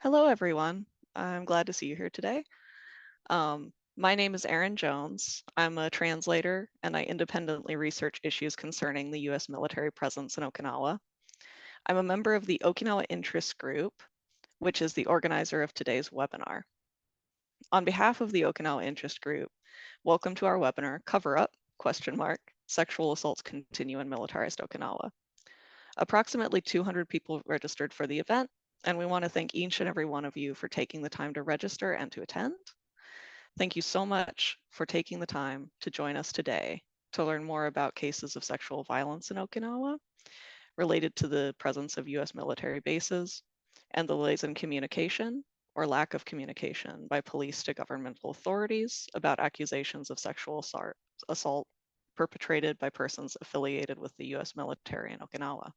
Hello, everyone. I'm glad to see you here today. My name is Erin Jones. I'm a translator and I independently research issues concerning the U.S. military presence in Okinawa. I'm a member of the Okinawa Interest Group, which is the organizer of today's webinar. On behalf of the Okinawa Interest Group, welcome to our webinar, Cover Up, ? Sexual Assaults Continue in Militarized Okinawa. Approximately 200 people registered for the event, and we want to thank each and every one of you for taking the time to register and to attend. Thank you so much for taking the time to join us today to learn more about cases of sexual violence in Okinawa related to the presence of US military bases and the delays in communication or lack of communication by police to governmental authorities about accusations of sexual assault perpetrated by persons affiliated with the US military in Okinawa.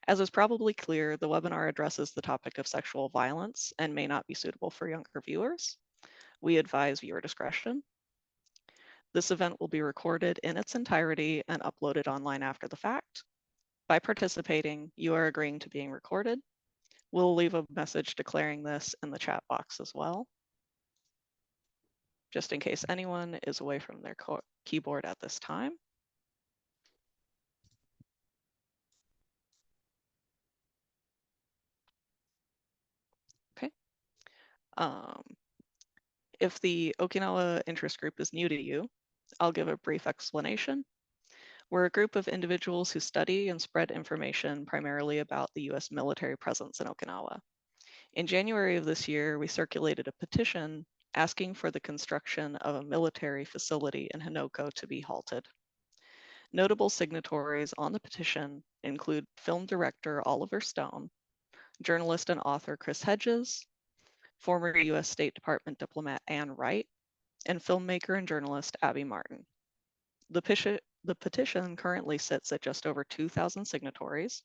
As is probably clear, the webinar addresses the topic of sexual violence and may not be suitable for younger viewers. We advise viewer discretion. This event will be recorded in its entirety and uploaded online after the fact. By participating, you are agreeing to being recorded. We'll leave a message declaring this in the chat box as well, just in case anyone is away from their keyboard at this time. Okay. If the Okinawa Interest Group is new to you, I'll give a brief explanation. We're a group of individuals who study and spread information primarily about the US military presence in Okinawa. In January of this year, we circulated a petition asking for the construction of a military facility in Hanoko to be halted. Notable signatories on the petition include film director Oliver Stone, journalist and author Chris Hedges, former US State Department diplomat Ann Wright, and filmmaker and journalist Abby Martin. The petition currently sits at just over 2,000 signatories.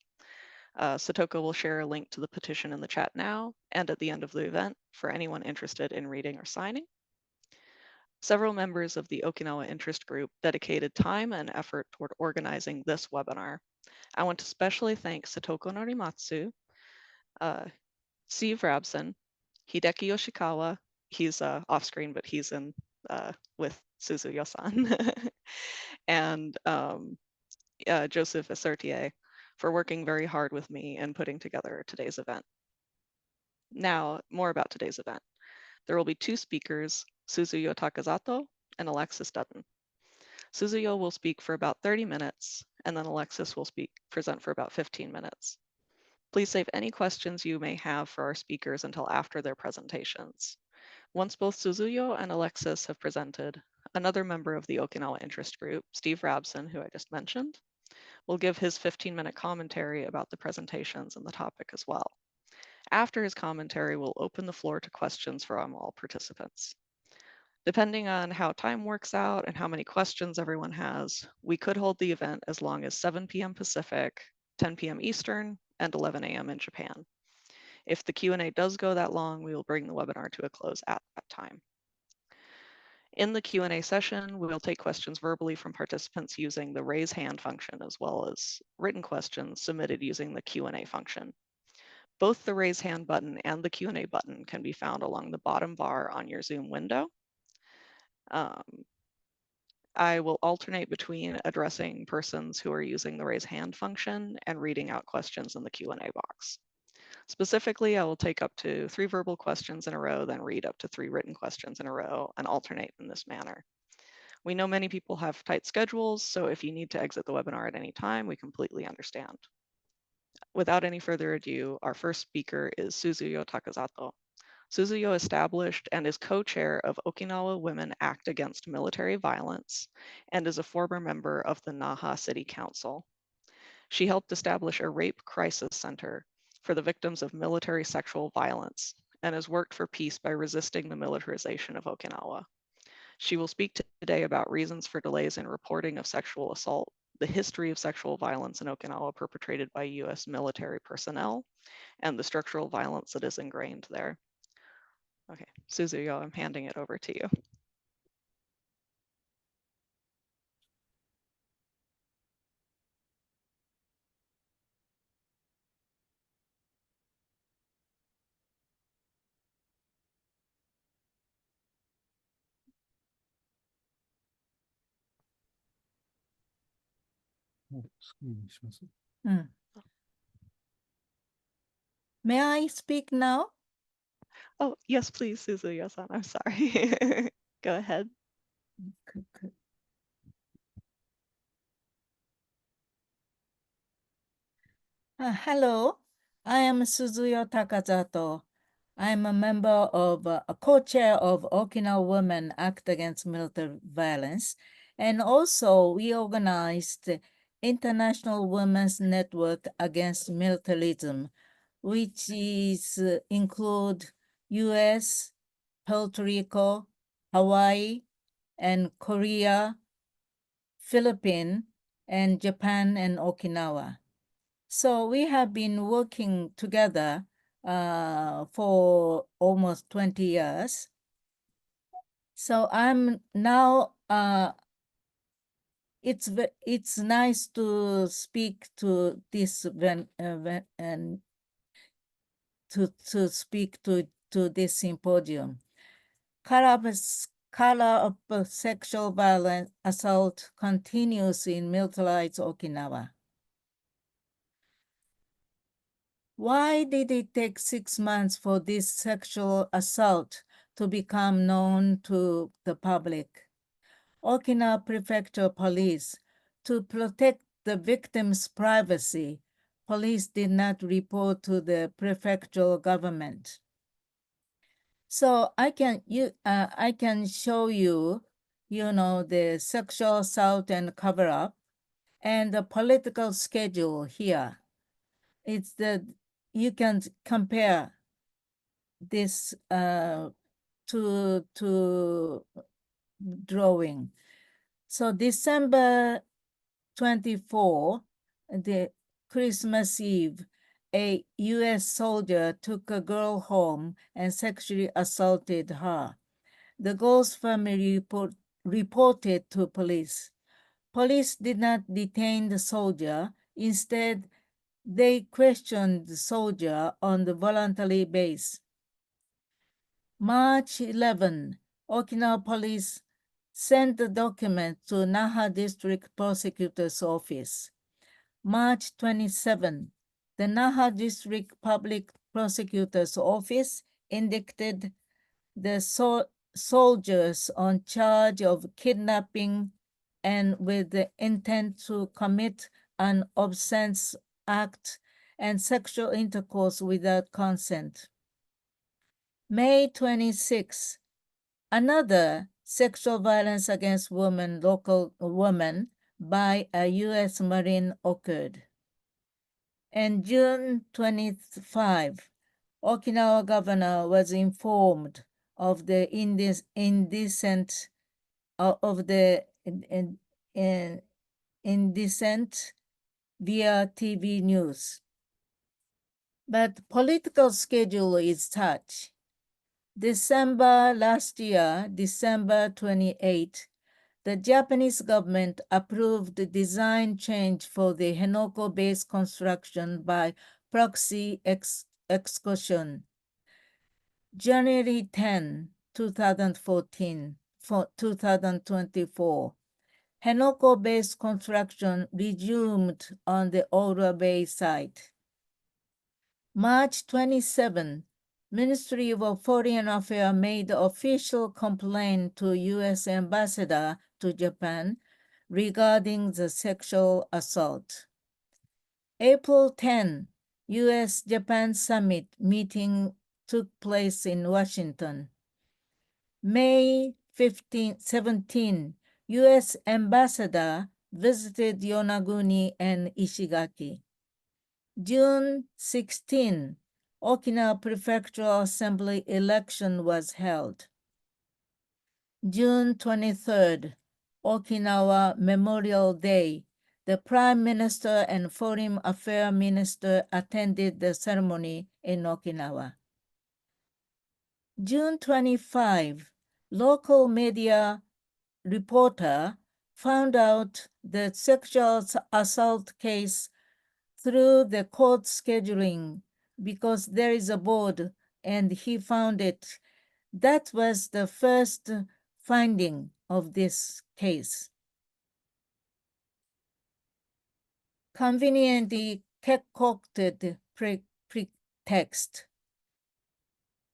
Satoko will share a link to the petition in the chat now and at the end of the event for anyone interested in reading or signing. Several members of the Okinawa Interest Group dedicated time and effort toward organizing this webinar. I want to especially thank Satoko Norimatsu, Steve Rabson, Hideki Yoshikawa, he's off screen, but he's in with Suzuyo-san, and Joseph Assertier for working very hard with me and putting together today's event. Now, more about today's event. There will be two speakers, Suzuyo Takazato and Alexis Dutton. Suzuyo will speak for about 30 minutes, and then Alexis will present for about 15 minutes. Please save any questions you may have for our speakers until after their presentations. Once both Suzuyo and Alexis have presented, another member of the Okinawa Interest Group, Steve Rabson, who I just mentioned, will give his 15-minute commentary about the presentations and the topic as well. After his commentary, we'll open the floor to questions from all participants. Depending on how time works out and how many questions everyone has, we could hold the event as long as 7 p.m. Pacific, 10 p.m. Eastern, and 11 a.m. in Japan. If the Q&A does go that long, we will bring the webinar to a close at that time. In the Q&A session, we will take questions verbally from participants using the raise hand function, as well as written questions submitted using the Q&A function. Both the raise hand button and the Q&A button can be found along the bottom bar on your Zoom window. I will alternate between addressing persons who are using the raise hand function and reading out questions in the Q&A box. Specifically, I will take up to 3 verbal questions in a row, then read up to 3 written questions in a row and alternate in this manner. We know many people have tight schedules, so if you need to exit the webinar at any time, we completely understand. Without any further ado, our first speaker is Suzuyo Takazato. Suzuyo established and is co-chair of Okinawa Women Act Against Military Violence and is a former member of the Naha City Council. She helped establish a rape crisis center for the victims of military sexual violence and has worked for peace by resisting the militarization of Okinawa. She will speak today about reasons for delays in reporting of sexual assault, the history of sexual violence in Okinawa perpetrated by US military personnel, and the structural violence that is ingrained there. Okay, Suzuyo, I'm handing it over to you. Mm. May I speak now? Oh, yes, please, Suzuya-san. I'm sorry. Go ahead. Hello, I am Suzuyo Takazato. I'm a member of a co-chair of Okinawa Women Act Against Military Violence, and also we organized International Women's Network Against Militarism, which is include U.S., Puerto Rico, Hawaii, and Korea, Philippines, and Japan and Okinawa. So we have been working together for almost 20 years. So I'm now, it's nice to speak to this and to speak to this symposium. Color of sexual violence assault continues in militarized Okinawa. Why did it take 6 months for this sexual assault to become known to the public? Okinawa Prefectural Police, to protect the victim's privacy, police did not report to the prefectural government. So I can show you, the sexual assault and cover up, and the political schedule here. It's the you can compare this to drawing. So December 24, the Christmas Eve, a U.S. soldier took a girl home and sexually assaulted her. The girl's family reported to police. Police did not detain the soldier. Instead, they questioned the soldier on the voluntary basis. March 11, Okinawa police sent the document to Naha District Prosecutor's Office. March 27, the Naha District Public Prosecutor's Office indicted the soldiers on charge of kidnapping and with the intent to commit an obscene act and sexual intercourse without consent. May 26, another sexual violence against local women by a U.S. Marine occurred. And June 25, Okinawa governor was informed of the indecent indecent via TV news. But political schedule is such. December 28, the Japanese government approved the design change for the Henoko base construction by proxy excursion. January 10, 2014, 2024, Henoko base construction resumed on the Ora Bay site. March 27, Ministry of Foreign Affairs made official complaint to U.S. Ambassador to Japan regarding the sexual assault. April 10, U.S.-Japan summit meeting took place in Washington. May 17, U.S. Ambassador visited Yonaguni and Ishigaki. June 16, Okinawa Prefectural Assembly election was held. June 23rd, Okinawa Memorial Day. The Prime Minister and Foreign Affairs Minister attended the ceremony in Okinawa. June 25, local media reporter found out the sexual assault case through the court scheduling because there is a board and he found it. That was the first finding of this case. conveniently concocted pretext.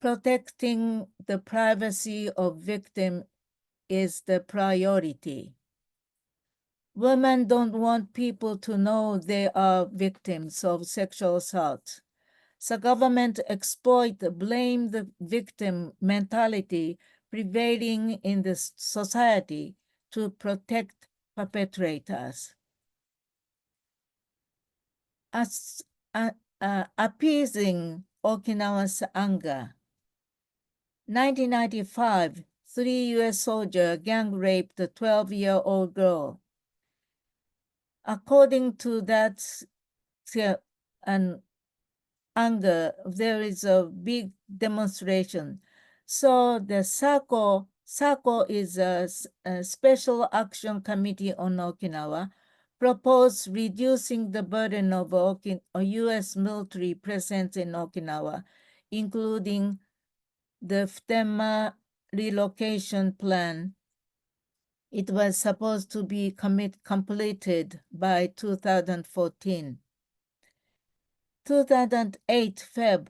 Protecting the privacy of victim is the priority. Women don't want people to know they are victims of sexual assault. The government exploit the blame the victim mentality prevailing in the society to protect perpetrators. As, appeasing Okinawa's anger. 1995, 3 U.S. soldiers gang raped a 12-year-old girl. According to that anger, there is a big demonstration. So the SACO is a Special Action Committee on Okinawa, proposed reducing the burden of a U.S. military presence in Okinawa, including the FTEMA relocation plan. It was supposed to be completed by 2014. 2008 Feb,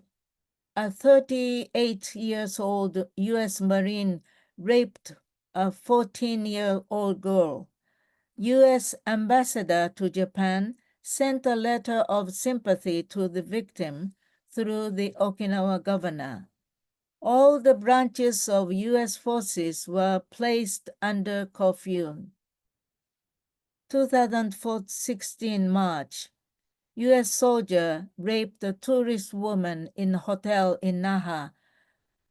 a 38-year-old U.S. Marine raped a 14-year-old girl. U.S. ambassador to Japan sent a letter of sympathy to the victim through the Okinawa governor. All the branches of U.S. forces were placed under curfew. 2016 March, U.S. soldier raped a tourist woman in a hotel in Naha.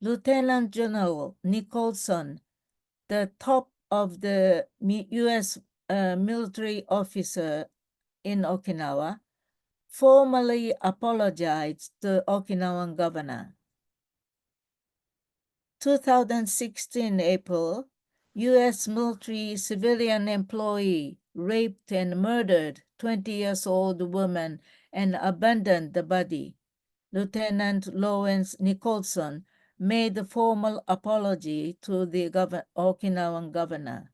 Lieutenant General Nicholson, the top of the U.S. Military officer in Okinawa, formally apologized to Okinawan governor. 2016 April, U.S. military civilian employee raped and murdered 20-year-old woman and abandoned the body. Lieutenant Lawrence Nicholson made a formal apology to the Okinawan governor.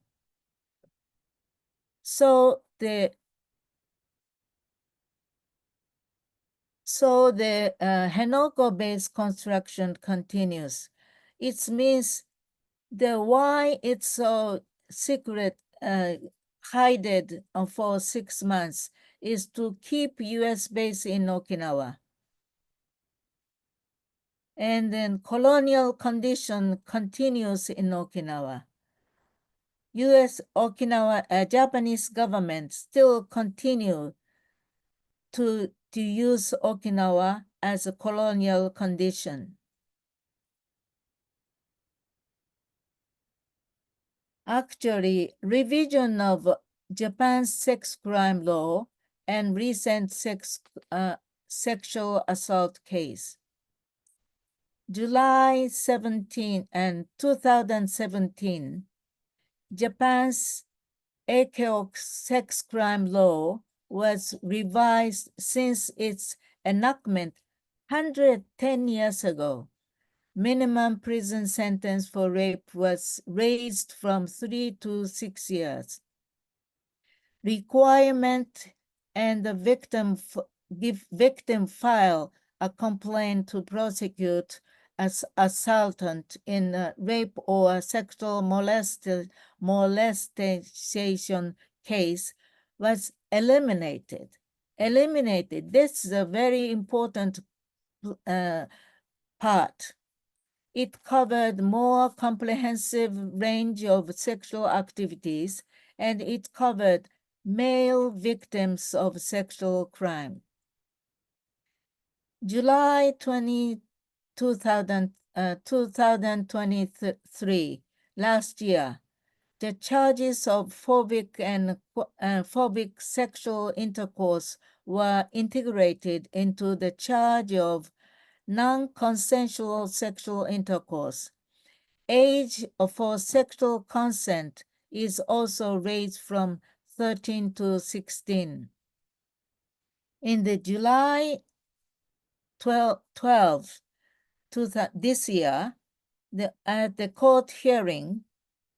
So the Henoko-based construction continues. It means the why it's so secret, hidden for 6 months is to keep U.S. base in Okinawa. And then colonial condition continues in Okinawa. U.S. Japanese government still continue to use Okinawa as a colonial condition. Actually, revision of Japan's sex crime law and recent sexual assault case. July 17 and 2017, Japan's AKOK sex crime law was revised since its enactment 110 years ago. Minimum prison sentence for rape was raised from 3 to 6 years. Requirement and the victim file a complaint to prosecute as assaultant in a rape or sexual molestation case was eliminated. This is a very important part. It covered more comprehensive range of sexual activities, and it covered male victims of sexual crime. July 2023, last year, the charges of phobic sexual intercourse were integrated into the charge of non-consensual sexual intercourse. Age for sexual consent is also raised from 13 to 16. In the July 12 this year, at the court hearing,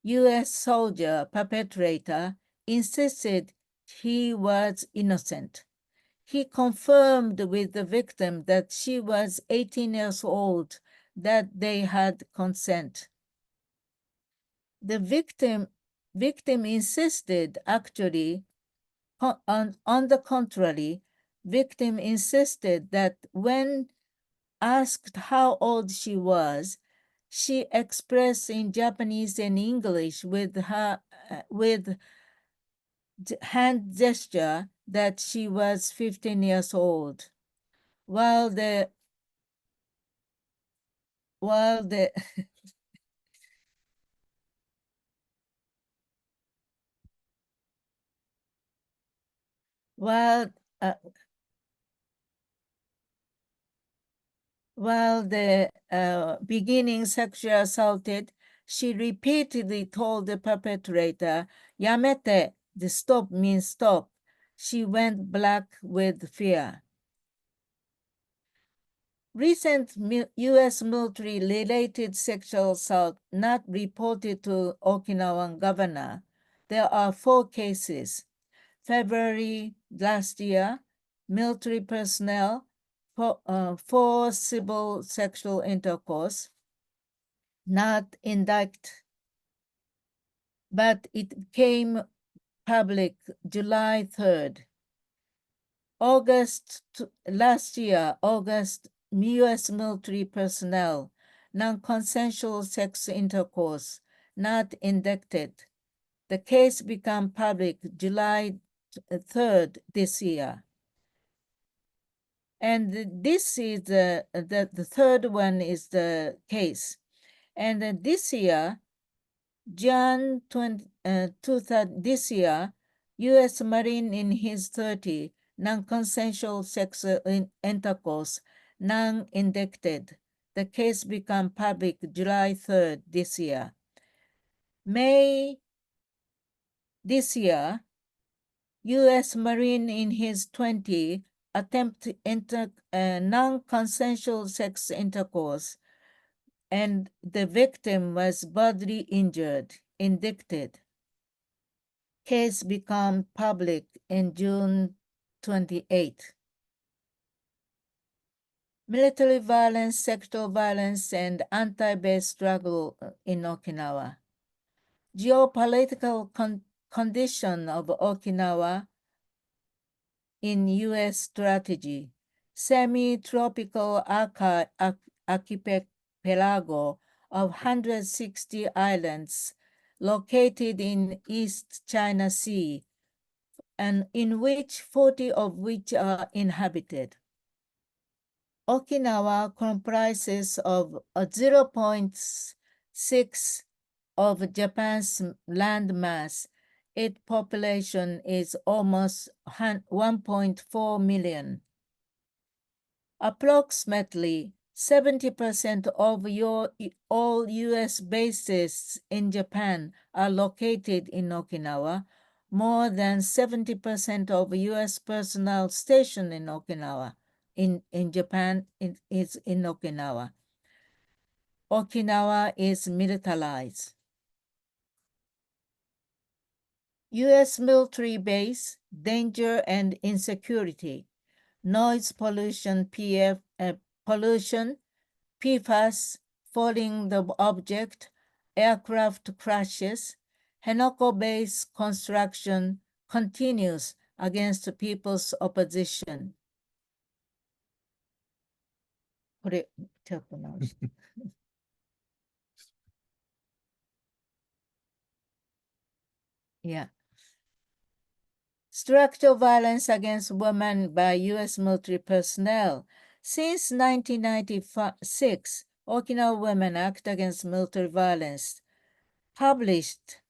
U.S. soldier perpetrator insisted he was innocent. He confirmed with the victim that she was 18 years old, that they had consent. The victim insisted, actually, on the contrary, victim insisted that when asked how old she was, she expressed in Japanese and English with her hand gesture that she was 15 years old. While the while the while uh, while the beginning sexually assaulted, she repeatedly told the perpetrator, "Yamete," the stop means stop. She went black with fear. Recent U.S. military-related sexual assault not reported to Okinawan governor. There are 4 cases. February last year, military personnel forcible sexual intercourse, not indicted, but it came public July 3rd. Last year, August, U.S. military personnel, non-consensual sex intercourse, not indicted. The case became public July 3rd this year. And this is the third one is the case. And this year, Jan 2000, this year, U.S. Marine in his 30, non-consensual sex intercourse, non-indicted. The case became public July 3rd this year. May this year, U.S. Marine in his 20 attempt non-consensual sex intercourse, and the victim was badly injured, indicted. Case became public in June 28. Military violence, sexual violence, and anti-base struggle in Okinawa. Geopolitical condition of Okinawa in U.S. strategy. Semi-tropical archipelago of 160 islands located in East China Sea, and in which 40 of which are inhabited. Okinawa comprises of 0.6 of Japan's land mass. Its population is almost 1.4 million. Approximately 70% of all U.S. bases in Japan are located in Okinawa. More than 70% of U.S. personnel stationed in Okinawa, in Japan, is in Okinawa. Okinawa is militarized. U.S. military base, danger and insecurity, noise pollution, pollution, PFAS, falling the object, aircraft crashes, Henoko base construction continues against people's opposition. これ、ちょっと直して。Yeah. Structural violence against women by U.S. military personnel. Since 1996, Okinawa Women Act against military violence, published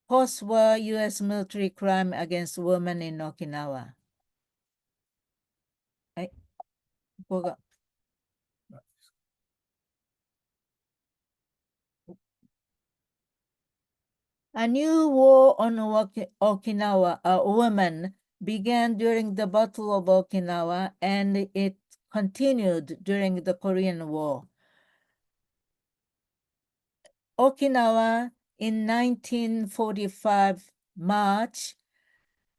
post-war U.S. military crime against women in Okinawa. はい、ここが。A new war on Okinawa, women began during the Battle of Okinawa, and it continued during the Korean War. Okinawa in 1945 March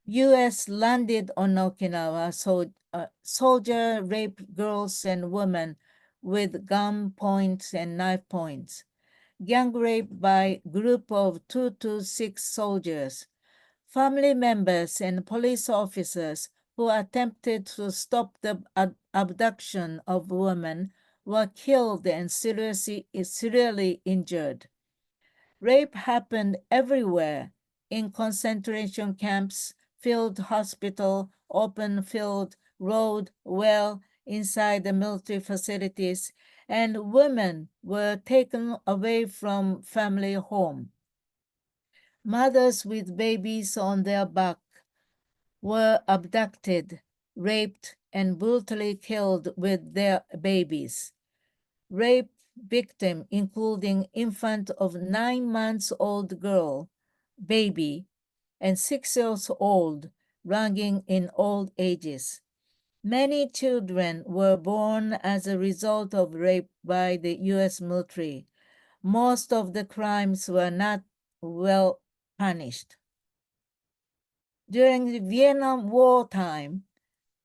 U.S. landed on Okinawa, so soldier raped girls and women with gun points and knife points. Gang rape by group of 2 to 6 soldiers. Family members and police officers who attempted to stop the abduction of women were killed and seriously injured. Rape happened everywhere, in concentration camps, field hospital, open field, road, well, inside the military facilities, and women were taken away from family home. Mothers with babies on their back were abducted, raped, and brutally killed with their babies. Rape victim, including infant of 9 months old girl, baby, and 6 years old, ranging in old ages. Many children were born as a result of rape by the U.S. military. Most of the crimes were not well punished. During the Vietnam War time,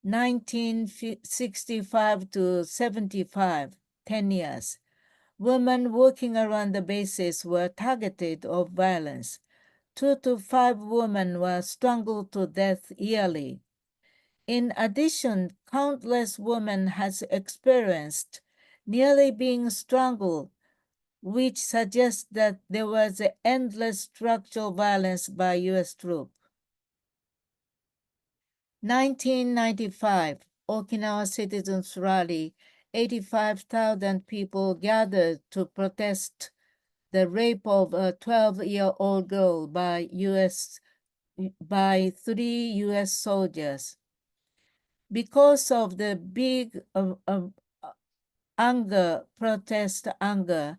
1965 to 75, 10 years, women working around the bases were targeted of violence. 2 to 5 women were strangled to death yearly. In addition, countless women has experienced nearly being strangled, which suggests that there was endless structural violence by U.S. troops. 1995, Okinawa Citizens Rally, 85,000 people gathered to protest the rape of a 12-year-old girl by three U.S. soldiers. Because of the big protest anger,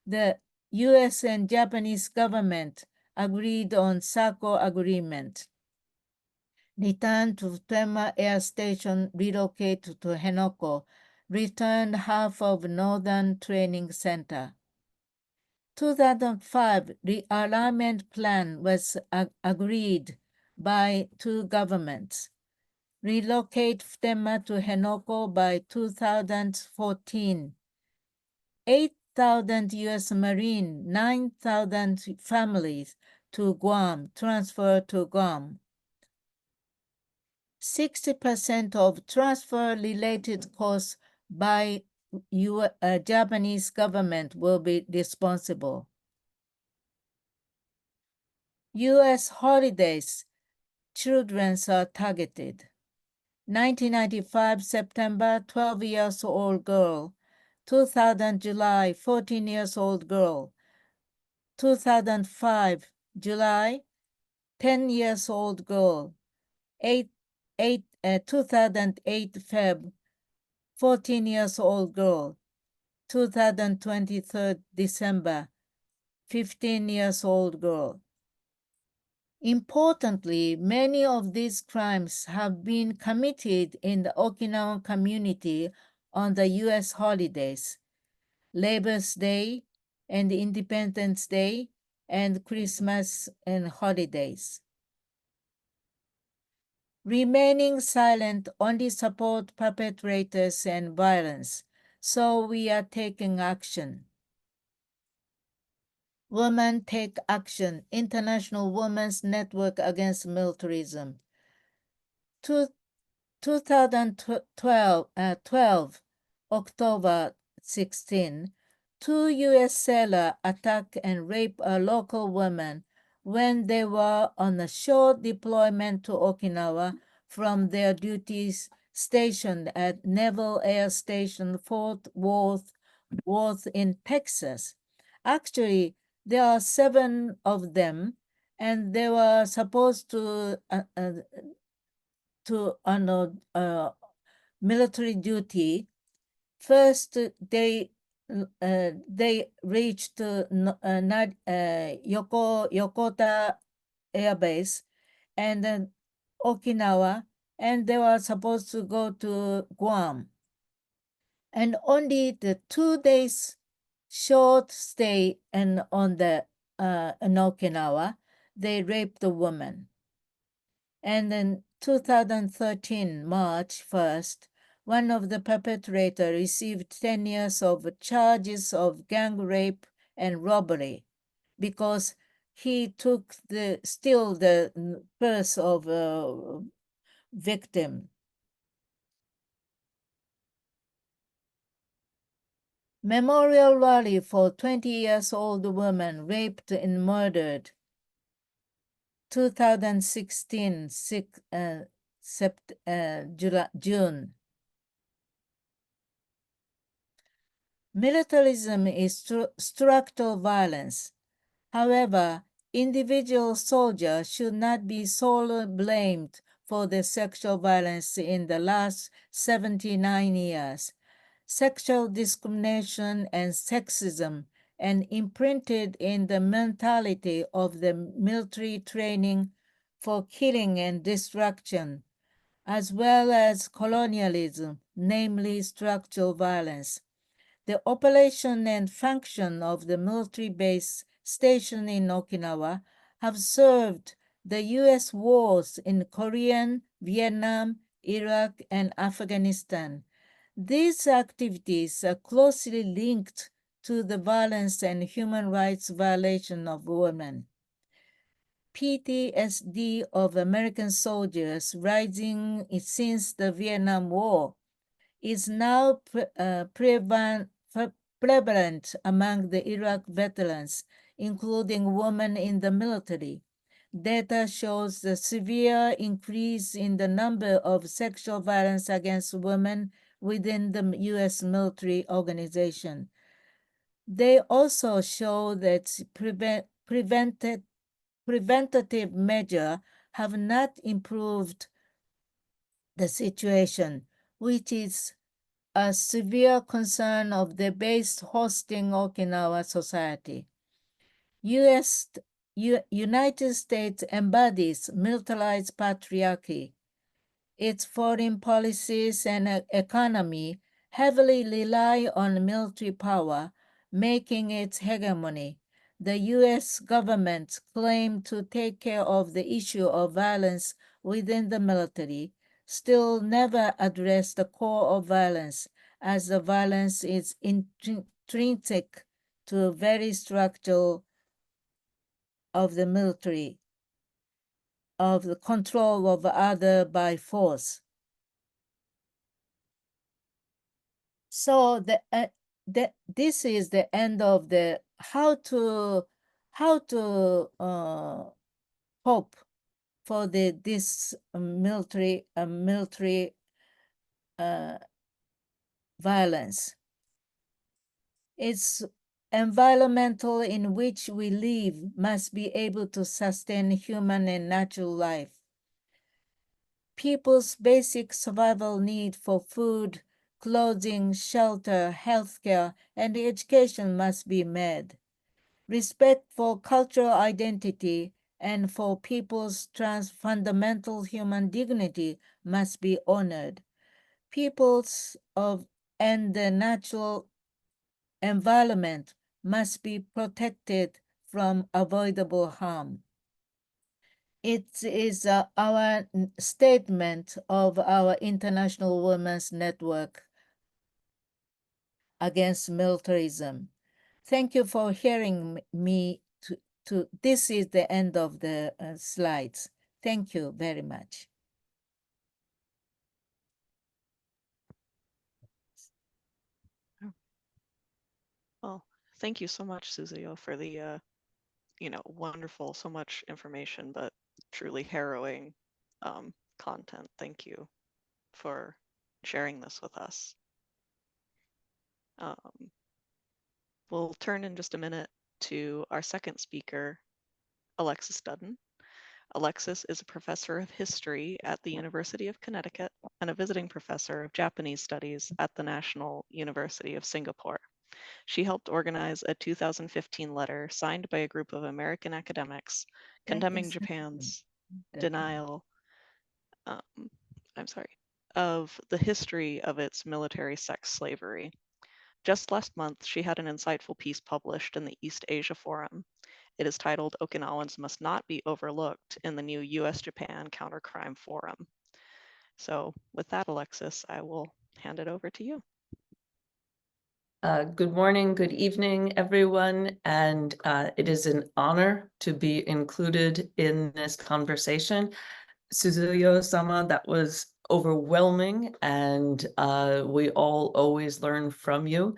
the U.S. and Japanese government agreed on SACO agreement. Return to Tenma Air Station, relocate to Henoko, returned half of Northern Training Center. 2005 realignment plan was agreed by two governments. Relocate Tenma to Henoko by 2014. 8,000 U.S. Marine, 9,000 families to Guam, transfer to Guam. 60% of transfer-related costs by Japanese government will be responsible. U.S. holidays, children are targeted. 1995 September, 12 years old girl. 2000 July, 14 years old girl. 2005 July, 10 years old girl. 2008 Feb, 14 years old girl. 2023 December, 15 years old girl. Importantly, many of these crimes have been committed in the Okinawan community on the U.S. holidays, Labor Day and Independence Day, and Christmas and holidays. Remaining silent only support perpetrators and violence, so we are taking action. Women Take Action, International Women's Network Against Militarism. 2012, October 16, two U.S. sailors attacked and raped a local woman when they were on a short deployment to Okinawa from their duties stationed at Naval Air Station Fort Worth in Texas. Actually, there are 7 of them, and they were supposed to military duty. First, they reached Yokota Airbase and then Okinawa, and they were supposed to go to Guam. And only the 2 days short stay in Okinawa, they raped the woman. And in 2013, March 1st, one of the perpetrators received 10 years of charges of gang rape and robbery because he took stole the purse of a victim. Memorial rally for 20 years old woman raped and murdered. 2016, June. Militarism is structural violence. However, individual soldiers should not be solely blamed for the sexual violence in the last 79 years. Sexual discrimination and sexism and imprinted in the mentality of the military training for killing and destruction, as well as colonialism, namely structural violence. The operation and function of the military base stationed in Okinawa have served the U.S. wars in Korea, Vietnam, Iraq, and Afghanistan. These activities are closely linked to the violence and human rights violation of women. PTSD of American soldiers rising since the Vietnam War is now prevalent among the Iraq veterans, including women in the military. Data shows the severe increase in the number of sexual violence against women within the U.S. military organization. They also show that preventative measures have not improved the situation, which is a severe concern of the base hosting Okinawa society. United States embodies militarized patriarchy. Its foreign policies and economy heavily rely on military power, making its hegemony. The U.S. government claimed to take care of the issue of violence within the military, still never addressed the core of violence, as the violence is intrinsic to the very structure of the military, of the control of other by force. So this is the end of the how to hope for this military violence. It's environmental in which we live must be able to sustain human and natural life. People's basic survival need for food, clothing, shelter, healthcare, and education must be met. Respect for cultural identity and for people's fundamental human dignity must be honored. Peoples of and the natural environment must be protected from avoidable harm. It is our statement of our International Women's Network against militarism. Thank you for hearing me. This is the end of the slides. Thank you very much. Well, thank you so much, Suzuyo, for the wonderful, so much information, but truly harrowing content. Thank you for sharing this with us. We'll turn in just a minute to our second speaker, Alexis Dudden. Alexis is a professor of history at the University of Connecticut and a visiting professor of Japanese studies at the National University of Singapore. She helped organize a 2015 letter signed by a group of American academics condemning Japan's denial, of the history of its military sex slavery. Just last month, she had an insightful piece published in the East Asia Forum, It is titled Okinawans Must Not Be Overlooked in the new US-Japan Countercrime Forum. So with that, Alexis, I will hand it over to you. Good morning, good evening, everyone. And it is an honor to be included in this conversation. Suzuyo-sama, that was overwhelming, and we all always learn from you.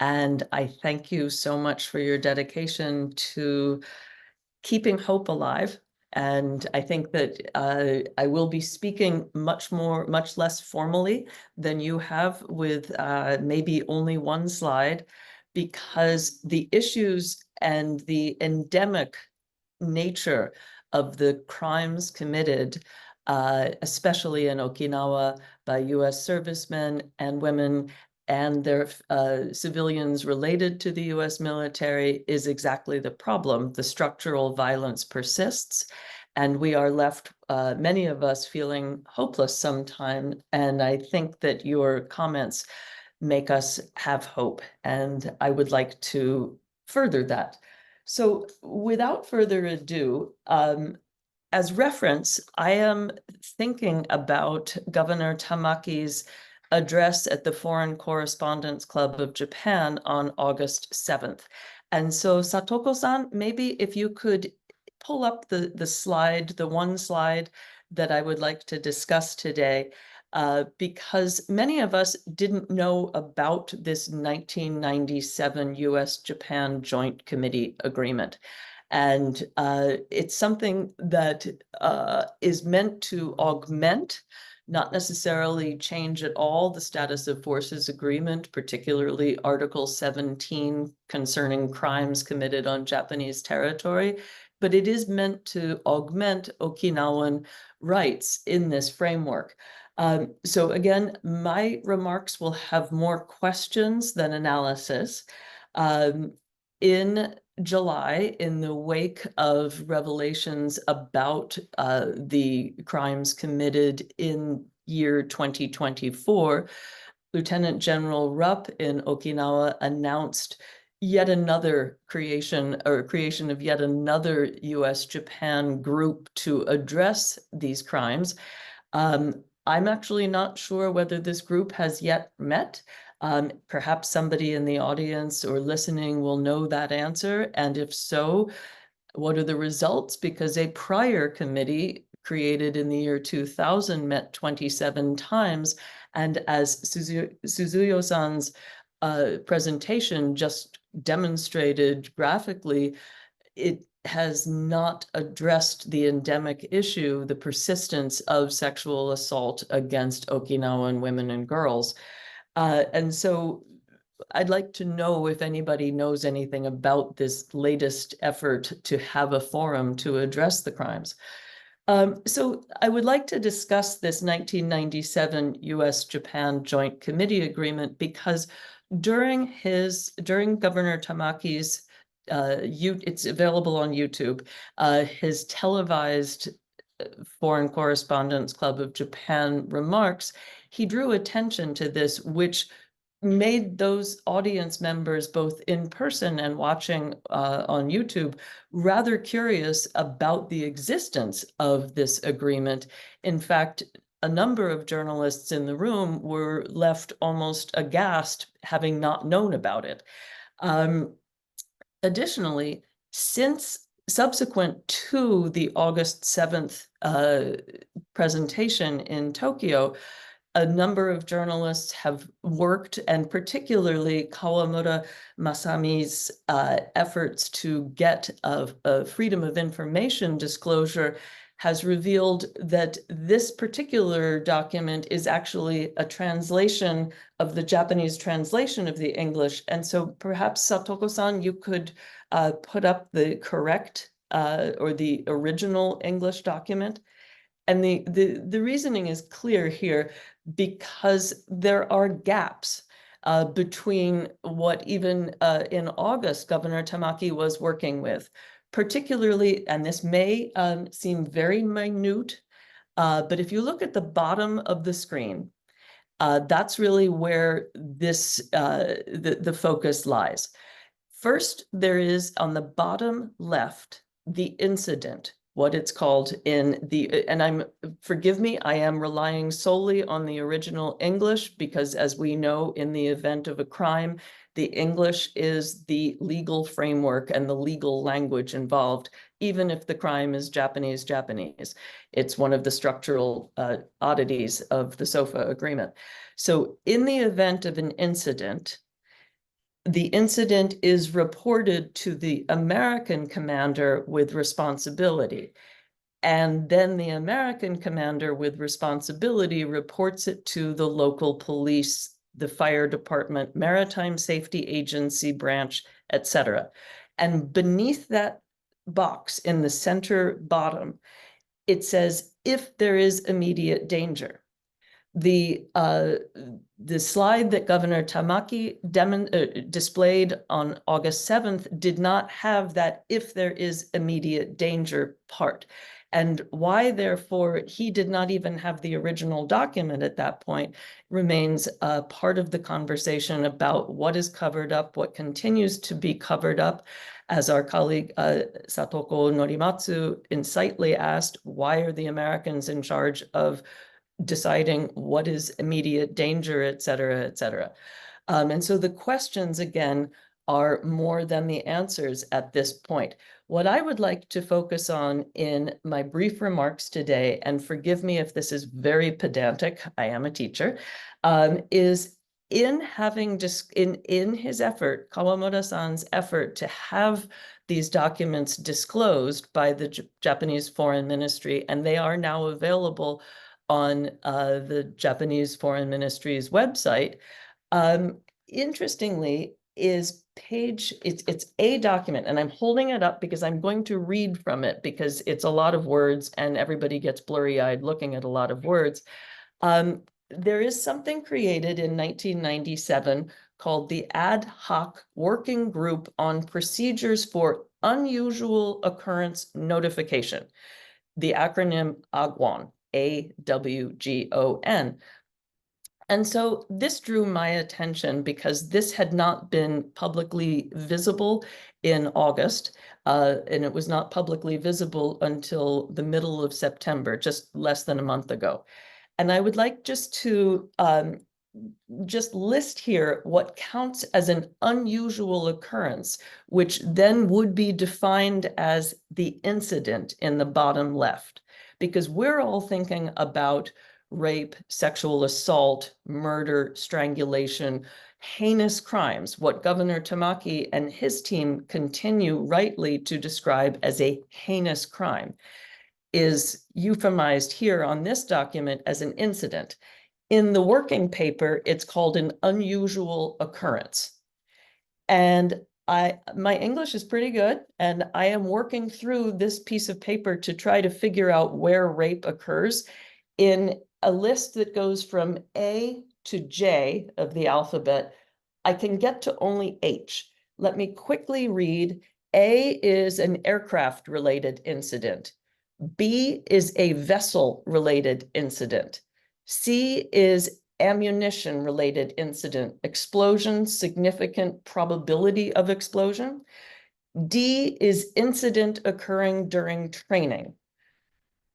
And I thank you so much for your dedication to keeping hope alive. And I think that I will be speaking much less formally than you have, with maybe only one slide, because the issues and the endemic nature of the crimes committed, especially in Okinawa by US servicemen and women and their civilians related to the US military, is exactly the problem. The structural violence persists, and we are left, many of us, feeling hopeless sometimes. And I think that your comments make us have hope, and I would like to further that. So without further ado, as reference, I am thinking about Governor Tamaki's address at the Foreign Correspondents Club of Japan on August 7th. And so Satoko-san, maybe if you could pull up the slide, the one slide that I would like to discuss today, because many of us didn't know about this 1997 US-Japan Joint Committee Agreement. And it's something that is meant to augment, not necessarily change at all, the status of forces agreement, particularly Article 17 concerning crimes committed on Japanese territory, but it is meant to augment Okinawan rights in this framework. So again, my remarks will have more questions than analysis. In July, in the wake of revelations about the crimes committed in year 2024, Lieutenant General Rupp in Okinawa announced yet another creation of yet another US-Japan group to address these crimes. I'm actually not sure whether this group has yet met. Perhaps somebody in the audience or listening will know that answer. And if so, what are the results? Because a prior committee created in the year 2000 met 27 times. And as Suzuyo-san's presentation just demonstrated graphically, it has not addressed the endemic issue, the persistence of sexual assault against Okinawan women and girls. And so I'd like to know if anybody knows anything about this latest effort to have a forum to address the crimes. So I would like to discuss this 1997 US-Japan Joint Committee Agreement, because during Governor Tamaki's it's available on YouTube, his televised Foreign Correspondents Club of Japan remarks, he drew attention to this, which made those audience members, both in person and watching on YouTube, rather curious about the existence of this agreement. In fact, a number of journalists in the room were left almost aghast, having not known about it. Additionally, since subsequent to the August 7th presentation in Tokyo, a number of journalists have worked, and particularly Kawamura Masami's efforts to get a freedom of information disclosure has revealed that this particular document is actually a translation of the Japanese translation of the English. And so perhaps Satoko-san, you could put up the correct or the original English document. And the reasoning is clear here, because there are gaps between what even in August Governor Tamaki was working with, particularly, and this may seem very minute, but if you look at the bottom of the screen, that's really where this the focus lies. First, there is on the bottom left, the incident, what it's called in the, and forgive me, I am relying solely on the original English because as we know, in the event of a crime, the English is the legal framework and the legal language involved, even if the crime is Japanese. It's one of the structural oddities of the SOFA agreement. So in the event of an incident, the incident is reported to the American commander with responsibility. And then the American commander with responsibility reports it to the local police, the fire department, maritime safety agency branch, etc. And beneath that box in the center bottom, it says, if there is immediate danger. The slide that Governor Tamaki displayed on August 7th did not have that if there is immediate danger part. And why, therefore, he did not even have the original document at that point remains a part of the conversation about what is covered up, what continues to be covered up. As our colleague Satoko Norimatsu insightfully asked, why are the Americans in charge of deciding what is immediate danger, et cetera, et cetera. And so the questions, again, are more than the answers at this point. What I would like to focus on in my brief remarks today, and forgive me if this is very pedantic, I am a teacher, is in having just in his effort, Kawamura-san's effort to have these documents disclosed by the Japanese Foreign Ministry, and they are now available on the Japanese Foreign Ministry's website. Interestingly, is it's a document, and I'm holding it up because I'm going to read from it because it's a lot of words and everybody gets blurry-eyed looking at a lot of words. There is something created in 1997 called the Ad Hoc Working Group on Procedures for Unusual Occurrence Notification, the acronym AWGON. AWGON. And so this drew my attention because this had not been publicly visible in August, and it was not publicly visible until the middle of September, just less than a month ago. And I would like just to just list here what counts as an unusual occurrence, which then would be defined as the incident in the bottom left. Because we're all thinking about rape, sexual assault, murder, strangulation, heinous crimes, what Governor Tamaki and his team continue rightly to describe as a heinous crime, is euphemized here on this document as an incident. In the working paper, it's called an unusual occurrence. And my English is pretty good, and I am working through this piece of paper to try to figure out where rape occurs in a list that goes from A to J of the alphabet. I can get to only H. Let me quickly read. A is an aircraft-related incident. B is a vessel-related incident. C is ammunition-related incident, explosion, significant probability of explosion. D is incident occurring during training.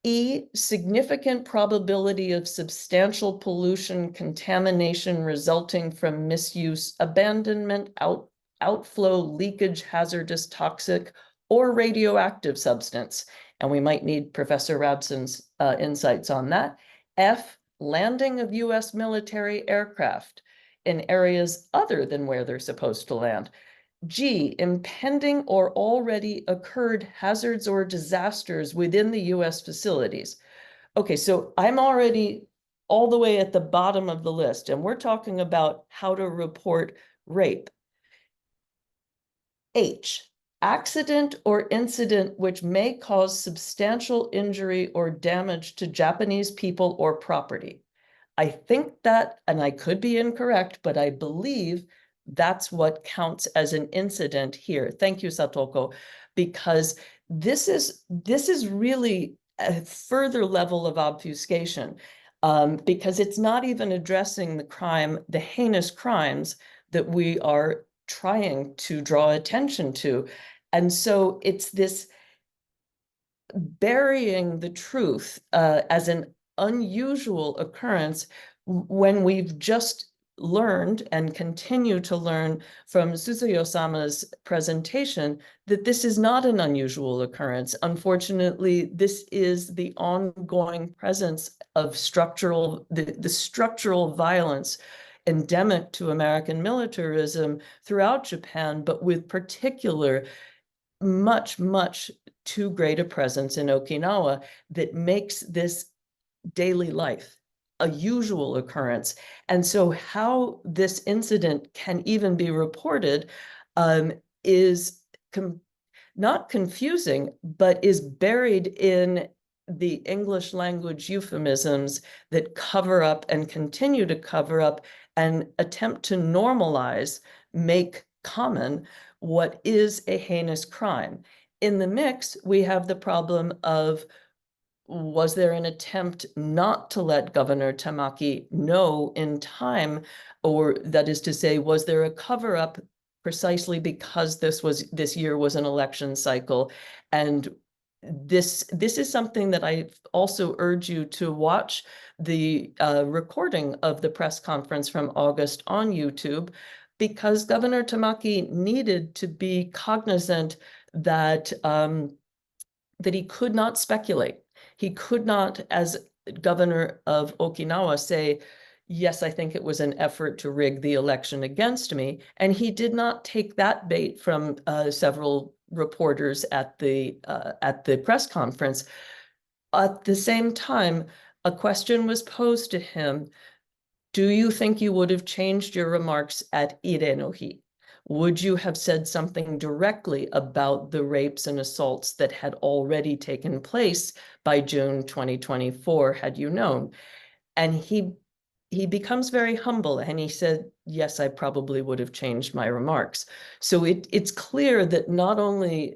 E, significant probability of substantial pollution, contamination resulting from misuse, abandonment, outflow, leakage, hazardous, toxic, or radioactive substance. And we might need Professor Rabson's insights on that. F, landing of US military aircraft in areas other than where they're supposed to land. G, impending or already occurred hazards or disasters within the US facilities. Okay, so I'm already all the way at the bottom of the list, and we're talking about how to report rape. H, accident or incident which may cause substantial injury or damage to Japanese people or property. I think that, and I could be incorrect, but I believe that's what counts as an incident here. Thank you, Satoko, because this is really a further level of obfuscation, because it's not even addressing the crime, the heinous crimes that we are trying to draw attention to. And so it's this burying the truth as an unusual occurrence when we've just learned and continue to learn from Suzuyo-sama's presentation that this is not an unusual occurrence. Unfortunately, this is the ongoing presence of the structural violence endemic to American militarism throughout Japan, but with particular much, much too great a presence in Okinawa that makes this daily life a usual occurrence. And so how this incident can even be reported is not confusing, but is buried in the English language euphemisms that cover up and continue to cover up and attempt to normalize, make common what is a heinous crime. In the mix, we have the problem of, was there an attempt not to let Governor Tamaki know in time? Or that is to say, was there a cover-up precisely because this year was an election cycle? And this is something that I also urge you to watch the recording of the press conference from August on YouTube, because Governor Tamaki needed to be cognizant that that he could not speculate. He could not, as governor of Okinawa, say, yes, I think it was an effort to rig the election against me. And he did not take that bait from several reporters at the press conference. At the same time, a question was posed to him: do you think you would have changed your remarks at Ire no Hi? Would you have said something directly about the rapes and assaults that had already taken place by June 2024, had you known? And he becomes very humble, and he said, yes, I probably would have changed my remarks. So it's clear that not only